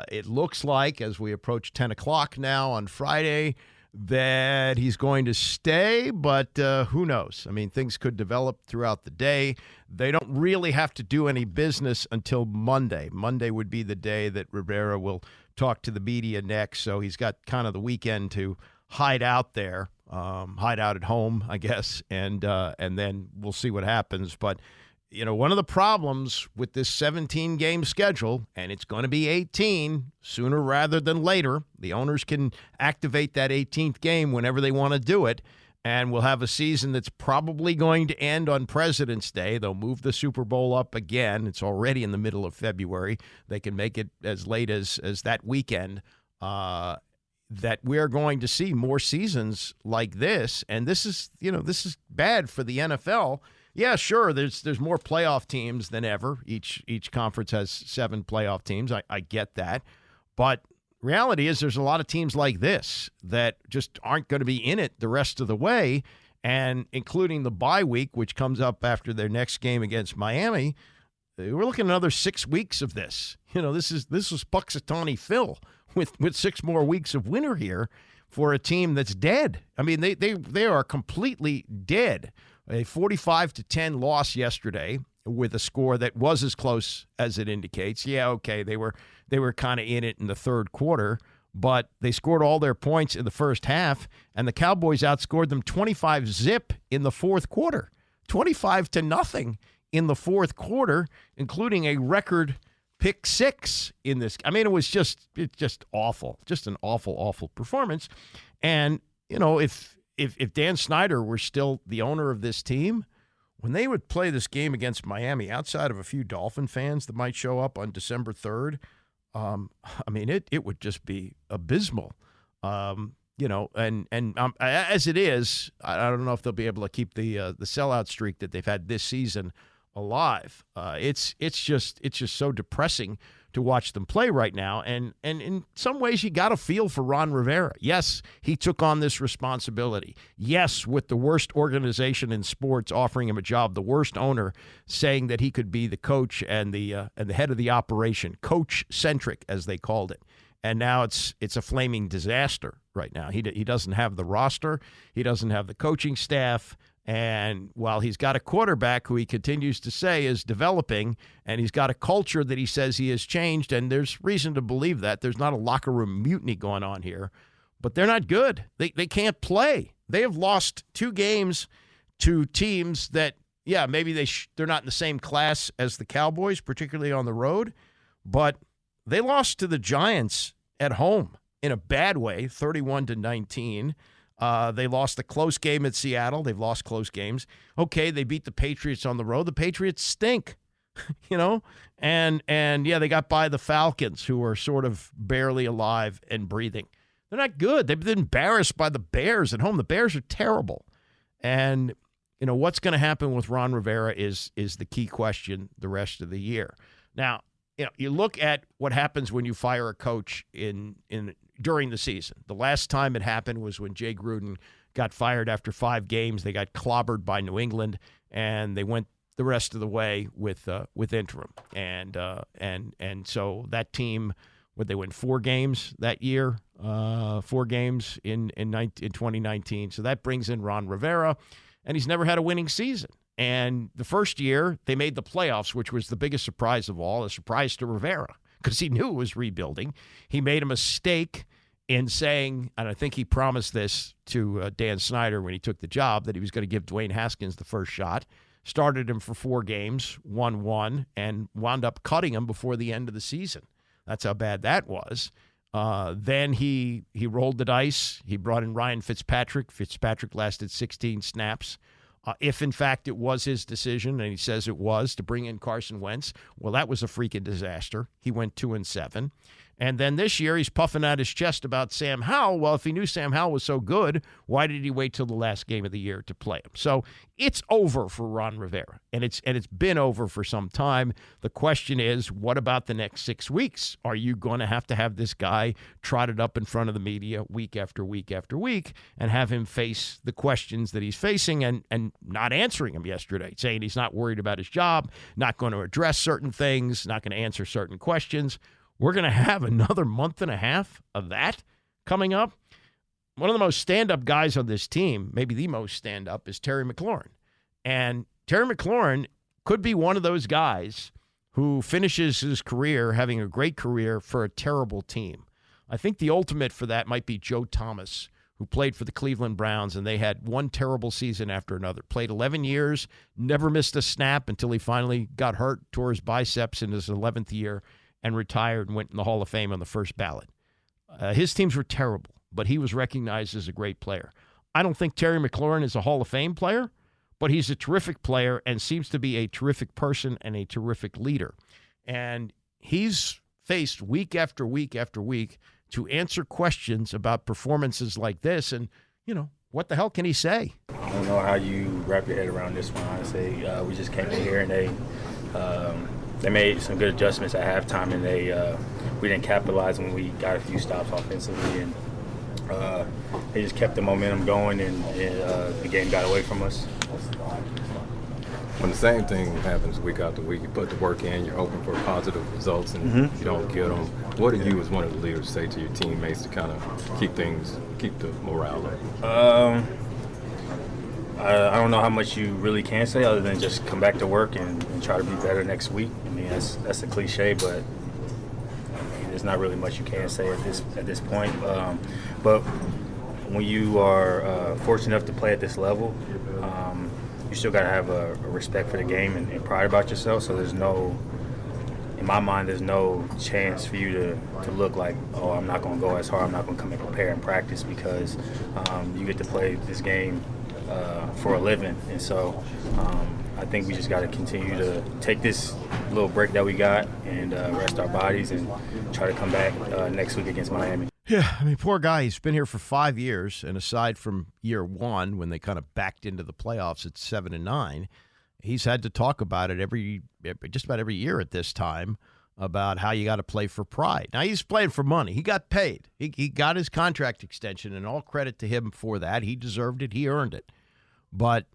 It looks like, as we approach 10 o'clock now on Friday, that he's going to stay, but who knows? I mean, things could develop throughout the day. They don't really have to do any business until Monday. Monday would be the day that Rivera will talk to the media next, so he's got kind of the weekend to hide out there, hide out at home, I guess, and then we'll see what happens. But one of the problems with this 17-game schedule, and it's going to be 18 sooner rather than later. The owners can activate that 18th game whenever they want to do it, and we'll have a season that's probably going to end on President's Day. They'll move the Super Bowl up again. It's already in the middle of February. They can make it as late as that weekend. That we're going to see more seasons like this, and this is bad for the NFL. Yeah, sure, there's more playoff teams than ever. Each conference has 7 playoff teams. I get that. But reality is there's a lot of teams like this that just aren't going to be in it the rest of the way, and including the bye week, which comes up after their next game against Miami. We're looking at another 6 weeks of this. This was Puxatawny Phil with 6 more weeks of winter here for a team that's dead. I mean, they are completely dead. A 45-10 loss yesterday with a score that was as close as it indicates. Yeah, okay, they were kind of in it in the third quarter, but they scored all their points in the first half, and the Cowboys outscored them 25-zip in the fourth quarter. 25-0 in the fourth quarter, including a record pick 6 in this. I mean, it's just awful. Just an awful performance. And, if Dan Snyder were still the owner of this team, when they would play this game against Miami, outside of a few Dolphin fans that might show up on December 3rd, it would just be abysmal. As it is, I don't know if they'll be able to keep the sellout streak that they've had this season alive. It's just so depressing to watch them play right now. And in some ways, you got to feel for Ron Rivera. Yes, he took on this responsibility. Yes, with the worst organization in sports offering him a job, the worst owner saying that he could be the coach and the head of the operation, coach-centric, as they called it. And now it's a flaming disaster right now. He doesn't have the roster. He doesn't have the coaching staff. And while he's got a quarterback who he continues to say is developing, and he's got a culture that he says he has changed, and there's reason to believe that. There's not a locker room mutiny going on here, but they're not good. They can't play. They have lost 2 games to teams that, yeah, maybe they're not in the same class as the Cowboys, particularly on the road, but they lost to the Giants at home in a bad way, 31-19. They lost a close game at Seattle. They've lost close games. Okay, they beat the Patriots on the road. The Patriots stink, and yeah, they got by the Falcons, who are sort of barely alive and breathing. They're not good. They've been embarrassed by the Bears at home. The Bears are terrible. And, what's going to happen with Ron Rivera is the key question the rest of the year. Now, you look at what happens when you fire a coach during the season. The last time it happened was when Jay Gruden got fired after 5 games. They got clobbered by New England, and they went the rest of the way with interim. And so that team, would they win 4 games that year? 4 games in 2019. So that brings in Ron Rivera, and he's never had a winning season. And the first year, they made the playoffs, which was the biggest surprise of all, a surprise to Rivera, because he knew it was rebuilding. He made a mistake in saying, and I think he promised this to Dan Snyder when he took the job, that he was going to give Dwayne Haskins the first shot. Started him for 4 games, won 1, and wound up cutting him before the end of the season. That's how bad that was. Then he rolled the dice. He brought in Ryan Fitzpatrick. Fitzpatrick lasted 16 snaps. If, in fact, it was his decision, and he says it was, to bring in Carson Wentz, well, that was a freaking disaster. He went 2-7. And then this year, he's puffing out his chest about Sam Howell. Well, if he knew Sam Howell was so good, why did he wait till the last game of the year to play him? So it's over for Ron Rivera, and it's been over for some time. The question is, what about the next 6 weeks? Are you going to have this guy trotted up in front of the media week after week after week and have him face the questions that he's facing and not answering them yesterday, saying he's not worried about his job, not going to address certain things, not going to answer certain questions? We're going to have another month and a half of that coming up. One of the most stand-up guys on this team, maybe the most stand-up, is Terry McLaurin. And Terry McLaurin could be one of those guys who finishes his career having a great career for a terrible team. I think the ultimate for that might be Joe Thomas, who played for the Cleveland Browns, and they had one terrible season after another. Played 11 years, never missed a snap until he finally got hurt, tore his biceps in his 11th year, and retired and went in the Hall of Fame on the first ballot. His teams were terrible, but he was recognized as a great player. I don't think Terry McLaurin is a Hall of Fame player, but he's a terrific player and seems to be a terrific person and a terrific leader. And he's faced week after week after week to answer questions about performances like this. And, what the hell can he say? I don't know how you wrap your head around this one, honestly. We just came in here and they made some good adjustments at halftime, and we didn't capitalize when we got a few stops offensively, and they just kept the momentum going, and the game got away from us. When the same thing happens week after week, you put the work in, you're hoping for positive results, and you don't get them. What do you, as one of the leaders, say to your teammates to kind of keep the morale up? I don't know how much you really can say other than just come back to work and try to be better next week. I mean, that's a cliche, but there's not really much you can say at this point. But when you are fortunate enough to play at this level, you still got to have a respect for the game and pride about yourself. So in my mind, there's no chance for you to look like, oh, I'm not going to go as hard, I'm not going to come and prepare and practice, because you get to play this game for a living. And so I think we just got to continue to take this little break that we got and rest our bodies and try to come back next week against Miami. Yeah, I mean, poor guy. He's been here for 5 years, and aside from year one, when they kind of backed into the playoffs at 7-9, he's had to talk about it just about every year at this time, about how you got to play for pride. Now, he's playing for money. He got paid. He got his contract extension, and all credit to him for that. He deserved it. He earned it. But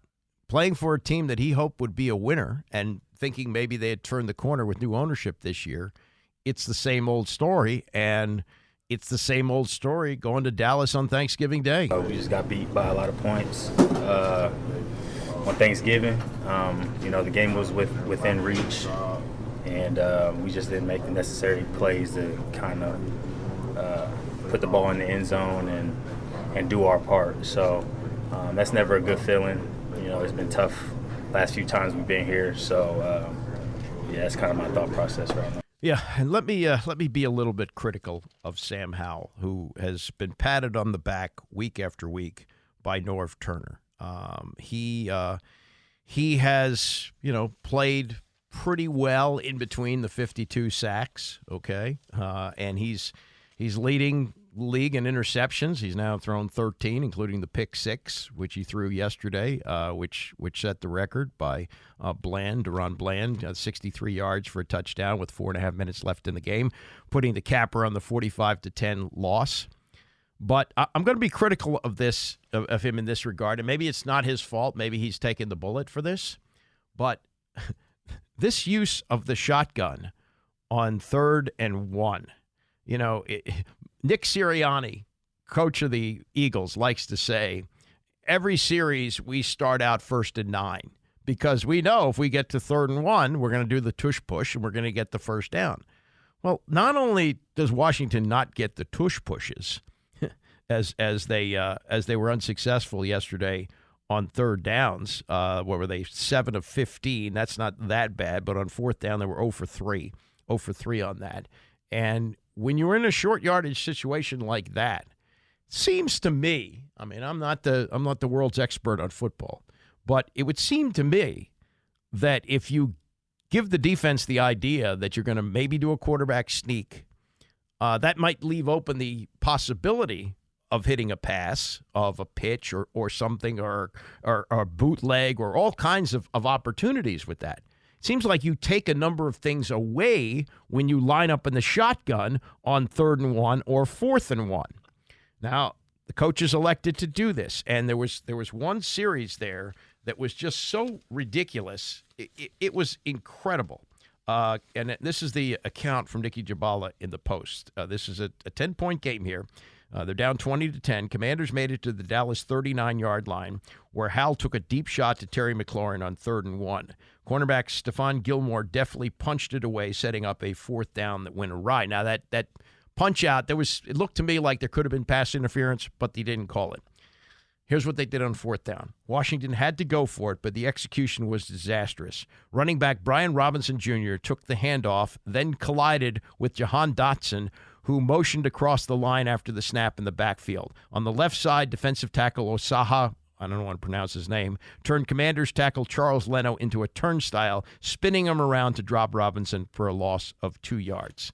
playing for a team that he hoped would be a winner and thinking maybe they had turned the corner with new ownership this year, it's the same old story, and it's the same old story going to Dallas on Thanksgiving Day. We just got beat by a lot of points on Thanksgiving. The game was within reach, and we just didn't make the necessary plays to kind of put the ball in the end zone and do our part. So that's never a good feeling. It's been tough last few times we've been here. So that's kind of my thought process right now. Yeah, and let me be a little bit critical of Sam Howell, who has been patted on the back week after week by Norv Turner. He has played pretty well in between the 52 sacks, okay, and he's leading league in interceptions. He's now thrown 13, including the pick 6, which he threw yesterday, which set the record by Deron Bland, 63 yards for a touchdown with 4.5 minutes left in the game, putting the capper on the 45-10 loss. But I'm going to be critical of him in this regard, and maybe it's not his fault. Maybe he's taken the bullet for this. But this use of the shotgun on 3rd and 1, Nick Sirianni, coach of the Eagles, likes to say, every series we start out 1st and 9 because we know if we get to 3rd and 1, we're going to do the tush push and we're going to get the first down. Well, not only does Washington not get the tush pushes, as they were unsuccessful yesterday on 3rd downs, what were they, 7 of 15? That's not that bad, but on 4th down they were 0 for 3 on that. And when you're in a short yardage situation like that, seems to me, I mean, I'm not the world's expert on football, but it would seem to me that if you give the defense the idea that you're going to maybe do a quarterback sneak, that might leave open the possibility of hitting a pass, of a pitch or something, or a bootleg, or all kinds of opportunities with that. Seems like you take a number of things away when you line up in the shotgun on 3rd and 1 or 4th and 1. Now, the coaches elected to do this, and there was one series there that was just so ridiculous. It was incredible. And this is the account from Nikki Jabala in the Post. This is a 10-point game here. They're down 20-10. Commanders made it to the Dallas 39-yard line, where Hal took a deep shot to Terry McLaurin on 3rd and 1. Cornerback Stephon Gilmore deftly punched it away, setting up a 4th down that went awry. Now, that punch out. It looked to me like there could have been pass interference, but they didn't call it. Here's what they did on fourth down. Washington had to go for it, but the execution was disastrous. Running back Brian Robinson Jr. took the handoff, then collided with Jahan Dotson, who motioned across the line after the snap in the backfield. On the left side, defensive tackle Osaha, I don't know how to pronounce his name, turned Commanders tackle Charles Leno into a turnstile, spinning him around to drop Robinson for a loss of 2 yards.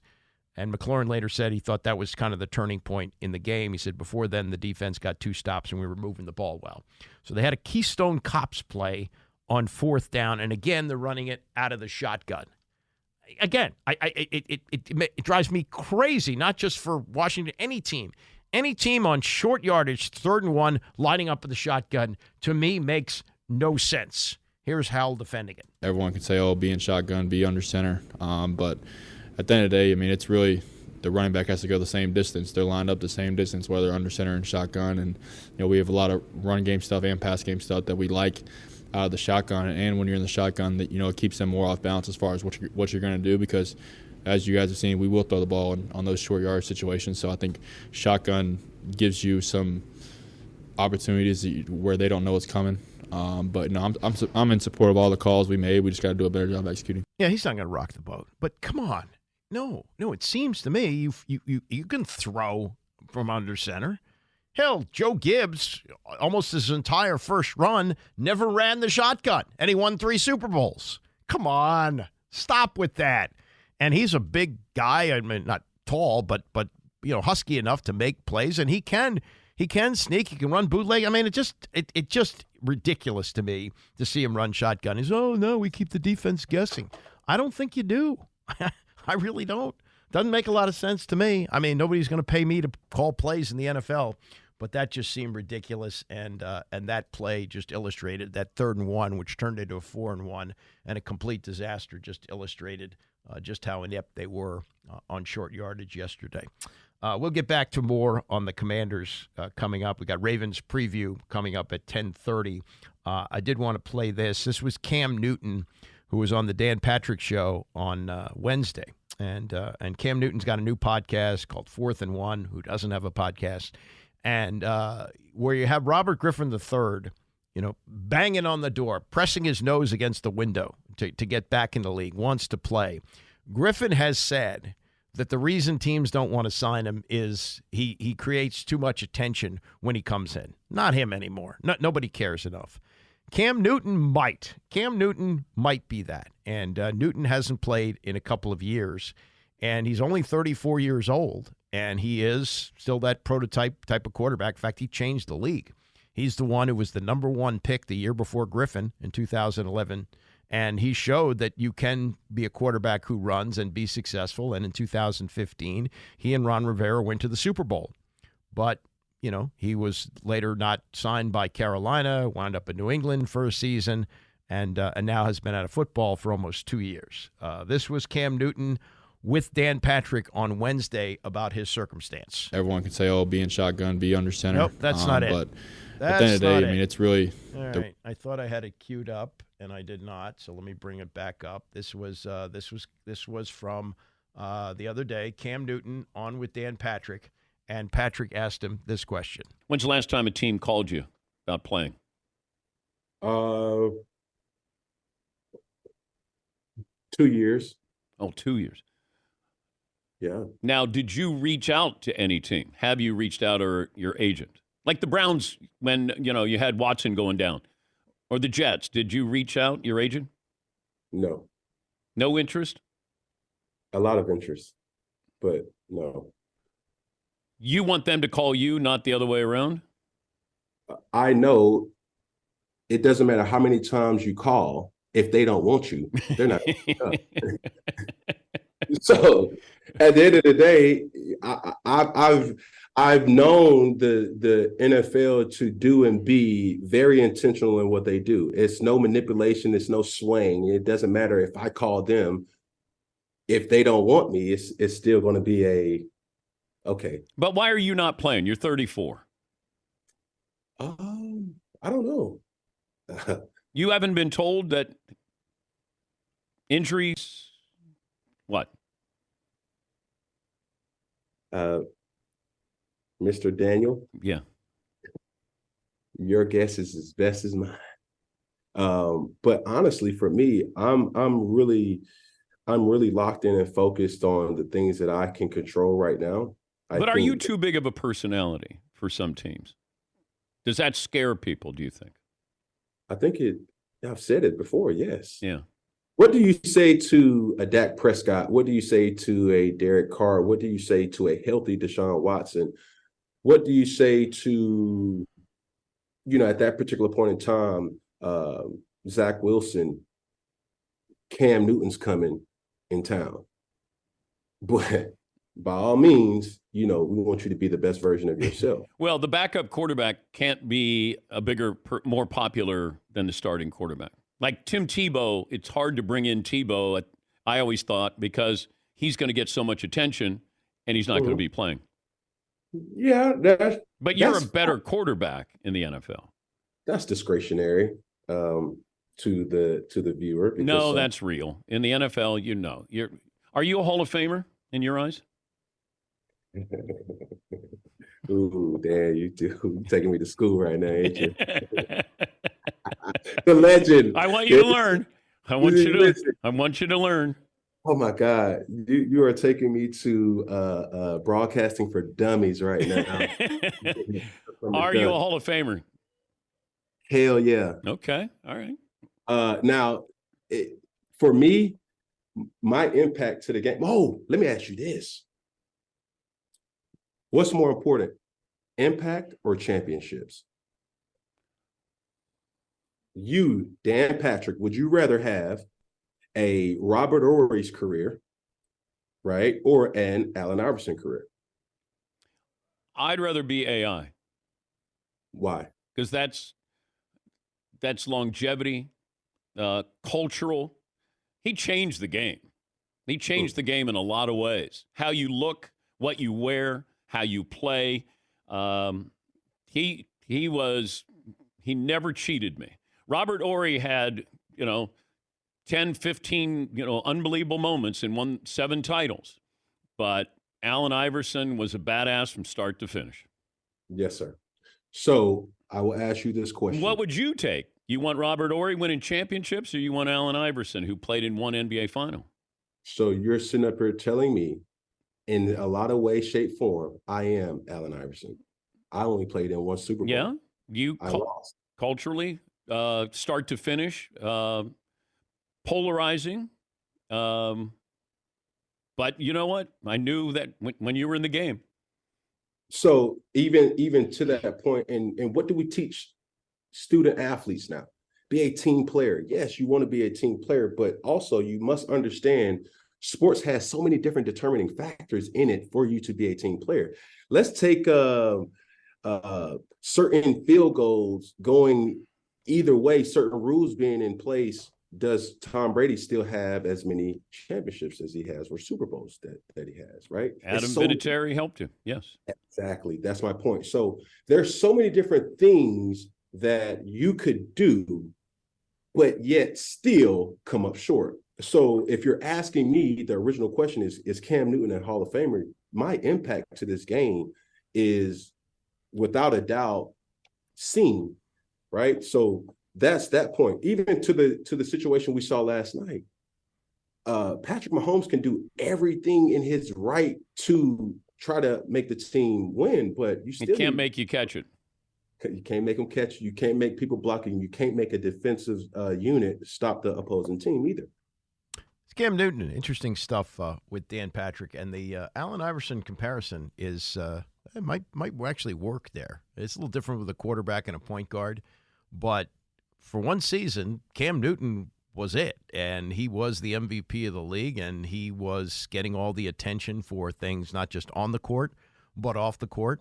And McLaurin later said he thought that was kind of the turning point in the game. He said before then the defense got 2 stops and we were moving the ball well. So they had a Keystone Cops play on fourth down, and again they're running it out of the shotgun. Again, it drives me crazy, not just for Washington, any team. Any team on short yardage, 3rd and 1, lining up with the shotgun, to me makes no sense. Here's Howell defending it. Everyone can say, oh, be in shotgun, be under center. But at the end of the day, I mean, it's really the running back has to go the same distance. They're lined up the same distance, whether under center and shotgun. And, we have a lot of run game stuff and pass game stuff that we like out of the shotgun. And when you're in the shotgun, that it keeps them more off balance as far as what you're going to do, because as you guys have seen, we will throw the ball on those short yard situations. So I think shotgun gives you some opportunities where they don't know what's coming. But no, I'm in support of all the calls we made. We just got to do a better job executing. Yeah, he's not going to rock the boat. But come on, no. It seems to me you can throw from under center. Hell, Joe Gibbs, almost his entire first run, never ran the shotgun, and he won 3 Super Bowls. Come on, stop with that. And he's a big guy. I mean, not tall, but husky enough to make plays, and he can sneak. He can run bootleg. I mean, it just ridiculous to me to see him run shotgun. He's, oh no, we keep the defense guessing. I don't think you do. I really don't. Doesn't make a lot of sense to me. I mean, nobody's going to pay me to call plays in the NFL, but that just seemed ridiculous. And that play just illustrated that 3rd and 1, which turned into a 4 and 1, and a complete disaster. Just illustrated just how inept they were on short yardage yesterday. We'll get back to more on the Commanders coming up. We got Ravens preview coming up at 10:30. I did want to play this. This was Cam Newton, who was on the Dan Patrick Show on Wednesday. And Cam Newton's got a new podcast called 4th and 1. Who doesn't have a podcast? And where you have Robert Griffin III, banging on the door, pressing his nose against the window to get back in the league, wants to play. Griffin has said that the reason teams don't want to sign him is he creates too much attention when he comes in. Not him anymore. Nobody cares enough. Cam Newton might. Cam Newton might be that. And Newton hasn't played in a couple of years, and he's only 34 years old, and he is still that prototype type of quarterback. In fact, he changed the league. He's the one who was the number 1 pick the year before Griffin in 2011, and he showed that you can be a quarterback who runs and be successful. And in 2015, he and Ron Rivera went to the Super Bowl. But, he was later not signed by Carolina, wound up in New England for a season, and now has been out of football for almost 2 years. This was Cam Newton with Dan Patrick on Wednesday about his circumstance. Everyone can say, oh, be in shotgun, be under center. Nope, that's not it. But at the end of the day, I mean, it's really all right. I thought I had it queued up, and I did not. So let me bring it back up. This was from the other day. Cam Newton on with Dan Patrick, and Patrick asked him this question: When's the last time a team called you about playing? 2 years. Oh, 2 years. Yeah. Now, did you reach out to any team? Have you reached out, or your agent? Like the Browns when, you had Watson going down. Or the Jets. Did you reach out, your agent? No. No interest? A lot of interest, but no. You want them to call you, not the other way around? I know it doesn't matter how many times you call. If they don't want you, they're not. So at the end of the day, I've known the NFL to do and be very intentional in what they do. It's no manipulation. It's no swaying. It doesn't matter if I call them. If they don't want me, it's still going to be okay. But why are you not playing? You're 34. I don't know. You haven't been told that injuries, what? Mr. Daniel. Yeah. Your guess is as best as mine. But honestly, for me, I'm really locked in and focused on the things that I can control right now. But are you too big of a personality for some teams? Does that scare people, do you think? I think I've said it before, yes. Yeah. What do you say to a Dak Prescott? What do you say to a Derek Carr? What do you say to a healthy Deshaun Watson? What do you say to, at that particular point in time, Zach Wilson, Cam Newton's coming in town? But by all means, we want you to be the best version of yourself. Well, the backup quarterback can't be a more popular than the starting quarterback. Like Tim Tebow, it's hard to bring in Tebow, I always thought, because he's going to get so much attention and he's not going to be playing. Yeah. But you're a better quarterback in the NFL. That's discretionary to the viewer. No, that's real. In the NFL, are you a Hall of Famer in your eyes? Ooh, Dan, you taking me to school right now, ain't you? The legend. I want you to learn. I want you to learn. Oh my God, you are taking me to broadcasting for dummies right now. Are you a Hall of Famer? Hell yeah. Okay, all right. Now, for me, my impact to the game. Oh, let me ask you this: what's more important, impact or championships? You, Dan Patrick, would you rather have a Robert Ory's career, right, or an Allen Iverson career? I'd rather be AI. Why? Because that's longevity, cultural. He changed the game. He changed the game in a lot of ways. How you look, what you wear, how you play. He never cheated me. Robert Ory had, 10, 15, unbelievable moments and won 7 titles. But Allen Iverson was a badass from start to finish. Yes, sir. So I will ask you this question. What would you take? You want Robert Ory winning championships, or you want Allen Iverson, who played in one NBA final? So you're sitting up here telling me, in a lot of ways, shape, form, I am Allen Iverson. I only played in one Super Bowl. Yeah, I lost. Culturally, start to finish, polarizing. But you know what? I knew that when you were in the game. So even to that point, and what do we teach student athletes now? Be a team player. Yes, you want to be a team player, but also you must understand sports has so many different determining factors in it for you to be a team player. Let's take certain field goals going either way, certain rules being in place. Does Tom Brady still have as many championships as he has, or Super Bowls that he has, right? Adam Vinatieri helped you, yes. Exactly, that's my point. So there's so many different things that you could do, but yet still come up short. So if you're asking me, the original question is Cam Newton a Hall of Famer? My impact to this game is without a doubt seen, right? So that's that point. Even to the situation we saw last night, Patrick Mahomes can do everything in his right to try to make the team win, but you still can't make you catch it. You can't make them catch. You can't make people blocking. You can't make a defensive unit stop the opposing team either. Cam Newton, interesting stuff with Dan Patrick, and the Allen Iverson comparison is it might actually work there. It's a little different with a quarterback and a point guard, but for one season, Cam Newton was it, and he was the MVP of the league, and he was getting all the attention for things not just on the court, but off the court.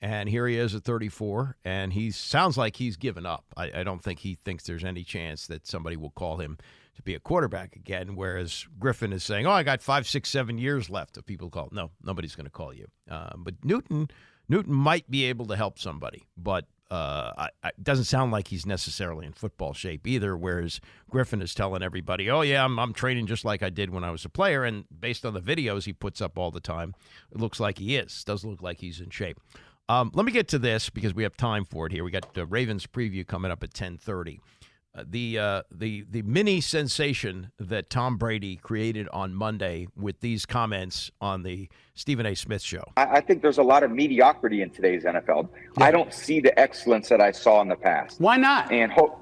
And here he is at 34, and he sounds like he's given up. I don't think he thinks there's any chance that somebody will call him to be a quarterback again, whereas Griffin is saying, I got 5, 6, 7 years left if people call. No, nobody's going to call you. But Newton might be able to help somebody, but It doesn't sound like he's necessarily in football shape either, whereas Griffin is telling everybody, oh, yeah, I'm training just like I did when I was a player. And based on the videos he puts up all the time, it looks like he is. Doesn't look like he's in shape. Let me get to this because we have time for it here. We got the Ravens preview coming up at 10:30. The mini sensation that Tom Brady created on Monday with these comments on the Stephen A. Smith show. I think there's a lot of mediocrity in today's NFL. I don't see the excellence that I saw in the past. Why not?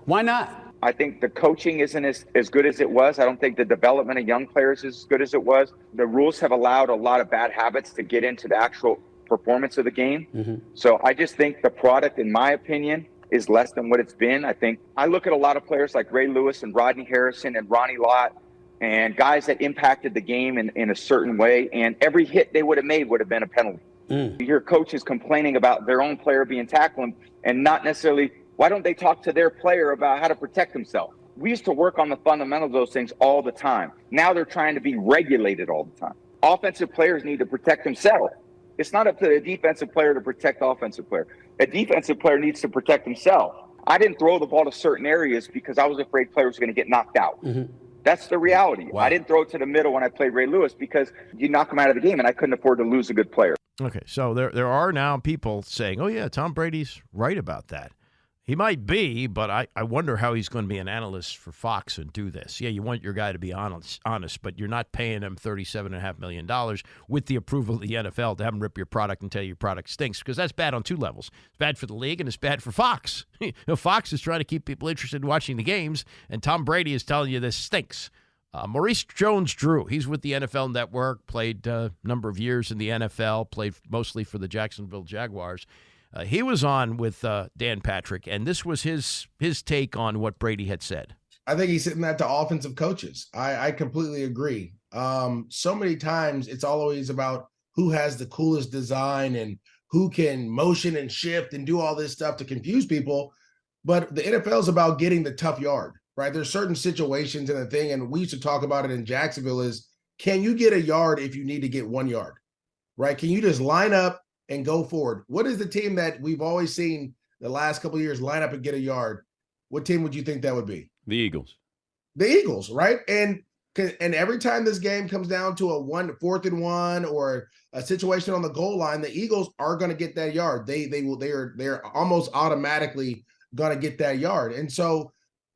Why not? I think the coaching isn't as good as it was. I don't think the development of young players is as good as it was. The rules have allowed a lot of bad habits to get into the actual performance of the game. So I just think the product, in my opinion, is less than what it's been. I think I look at a lot of players like Ray Lewis and Rodney Harrison and Ronnie Lott and guys that impacted the game in a certain way, and every hit they would have made would have been a penalty. You hear coaches complaining about their own player being tackled and not necessarily, why don't they talk to their player about how to protect himself? We used to work on the fundamentals of those things all the time. Now they're trying to be regulated all the time. Offensive players need to protect themselves. It's not up to the defensive player to protect the offensive player. A defensive player needs to protect himself. I didn't throw the ball to certain areas because I was afraid players were going to get knocked out. That's the reality. Wow. I didn't throw it to the middle when I played Ray Lewis because you knock him out of the game, and I couldn't afford to lose a good player. Okay, so there are now people saying, oh, yeah, Tom Brady's right about that. He might be, but I wonder how he's going to be an analyst for Fox and do this. Yeah, you want your guy to be honest, but you're not paying him $37.5 million with the approval of the NFL to have him rip your product and tell you your product stinks, because that's bad on two levels. It's bad for the league, and it's bad for Fox. Fox is trying to keep people interested in watching the games, and Tom Brady is telling you this stinks. Maurice Jones-Drew, he's with the NFL Network, played a number of years in the NFL, played mostly for the Jacksonville Jaguars. He was on with Dan Patrick, and this was his take on what Brady had said. I think he's sitting that to offensive coaches. I completely agree. So many times it's always about who has the coolest design and who can motion and shift and do all this stuff to confuse people. But the NFL is about getting the tough yard, right? There's certain situations in the thing, and we used to talk about it in Jacksonville is, can you get a yard if you need to get 1 yard, right? Can you just line up and go forward? What is the team that we've always seen the last couple of years line up and get a yard? What team would you think that would be? The Eagles. The Eagles, right? And every time this game comes down to a 4th and 1 or a situation on the goal line, the Eagles are going to get that yard. They're almost automatically going to get that yard. And so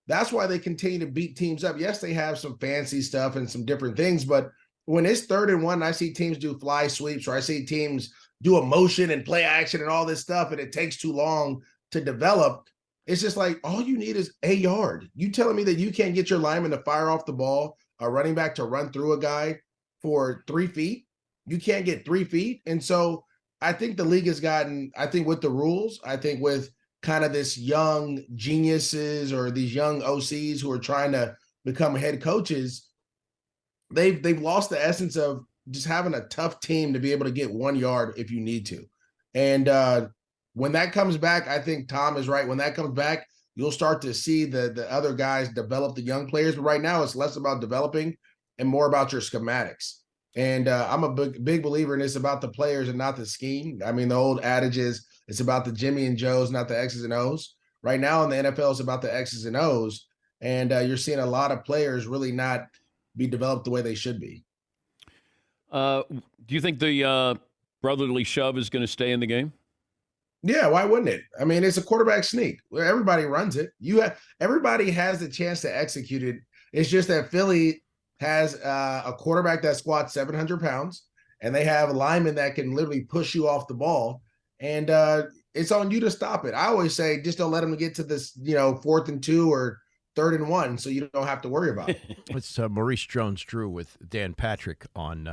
that's why they continue to beat teams up. Yes, they have some fancy stuff and some different things, but when it's 3rd and 1, I see teams do fly sweeps, or I see teams do a motion and play action and all this stuff, and it takes too long to develop. It's just like, all you need is a yard. You telling me that you can't get your lineman to fire off the ball, a running back to run through a guy for 3 feet? You can't get 3 feet. And so I think the league has gotten, I think with the rules, I think with kind of this young geniuses or these young OCs who are trying to become head coaches, they've lost the essence of just having a tough team to be able to get 1 yard if you need to. And when that comes back, I think Tom is right. When that comes back, you'll start to see the other guys develop the young players. But right now, it's less about developing and more about your schematics. And I'm a big believer in this about the players and not the scheme. I mean, the old adage is it's about the Jimmy and Joes, not the X's and O's. Right now in the NFL, it's about the X's and O's. And you're seeing a lot of players really not be developed the way they should be. Do you think the brotherly shove is going to stay in the game? Yeah, why wouldn't it? I mean, it's a quarterback sneak. Everybody runs it. Everybody has the chance to execute it. It's just that Philly has a quarterback that squats 700 pounds, and they have a lineman that can literally push you off the ball. And it's on you to stop it. I always say, just don't let them get to this, 4th and 2 or 3rd and 1, so you don't have to worry about it. It's Maurice Jones-Drew with Dan Patrick on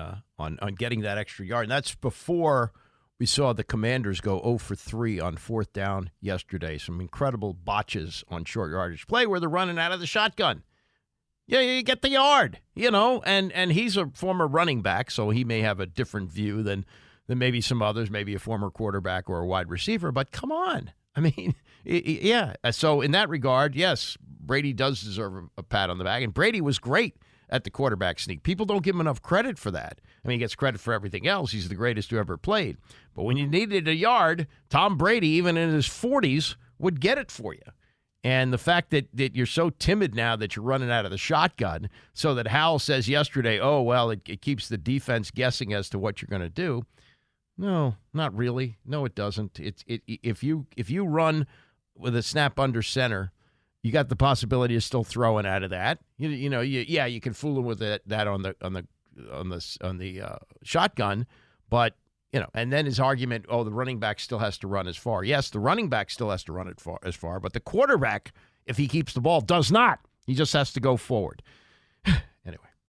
getting that extra yard. And that's before we saw the Commanders go 0 for 3 on 4th down yesterday. Some incredible botches on short yardage play where they're running out of the shotgun. Yeah, you get the yard, and he's a former running back, so he may have a different view than maybe some others, maybe a former quarterback or a wide receiver. But come on. I mean, yeah. So in that regard, yes, Brady does deserve a pat on the back. And Brady was great at the quarterback sneak. People don't give him enough credit for that. I mean, he gets credit for everything else. He's the greatest who ever played. But when you needed a yard, Tom Brady, even in his 40s, would get it for you. And the fact that you're so timid now that you're running out of the shotgun, so that Howell says yesterday, oh, well, it keeps the defense guessing as to what you're going to do. No, not really. No, it doesn't. If you run with a snap under center, you got the possibility of still throwing out of that. You can fool him with that on the shotgun, but and then his argument, the running back still has to run as far. Yes, the running back still has to run as far, but the quarterback, if he keeps the ball, does not. He just has to go forward.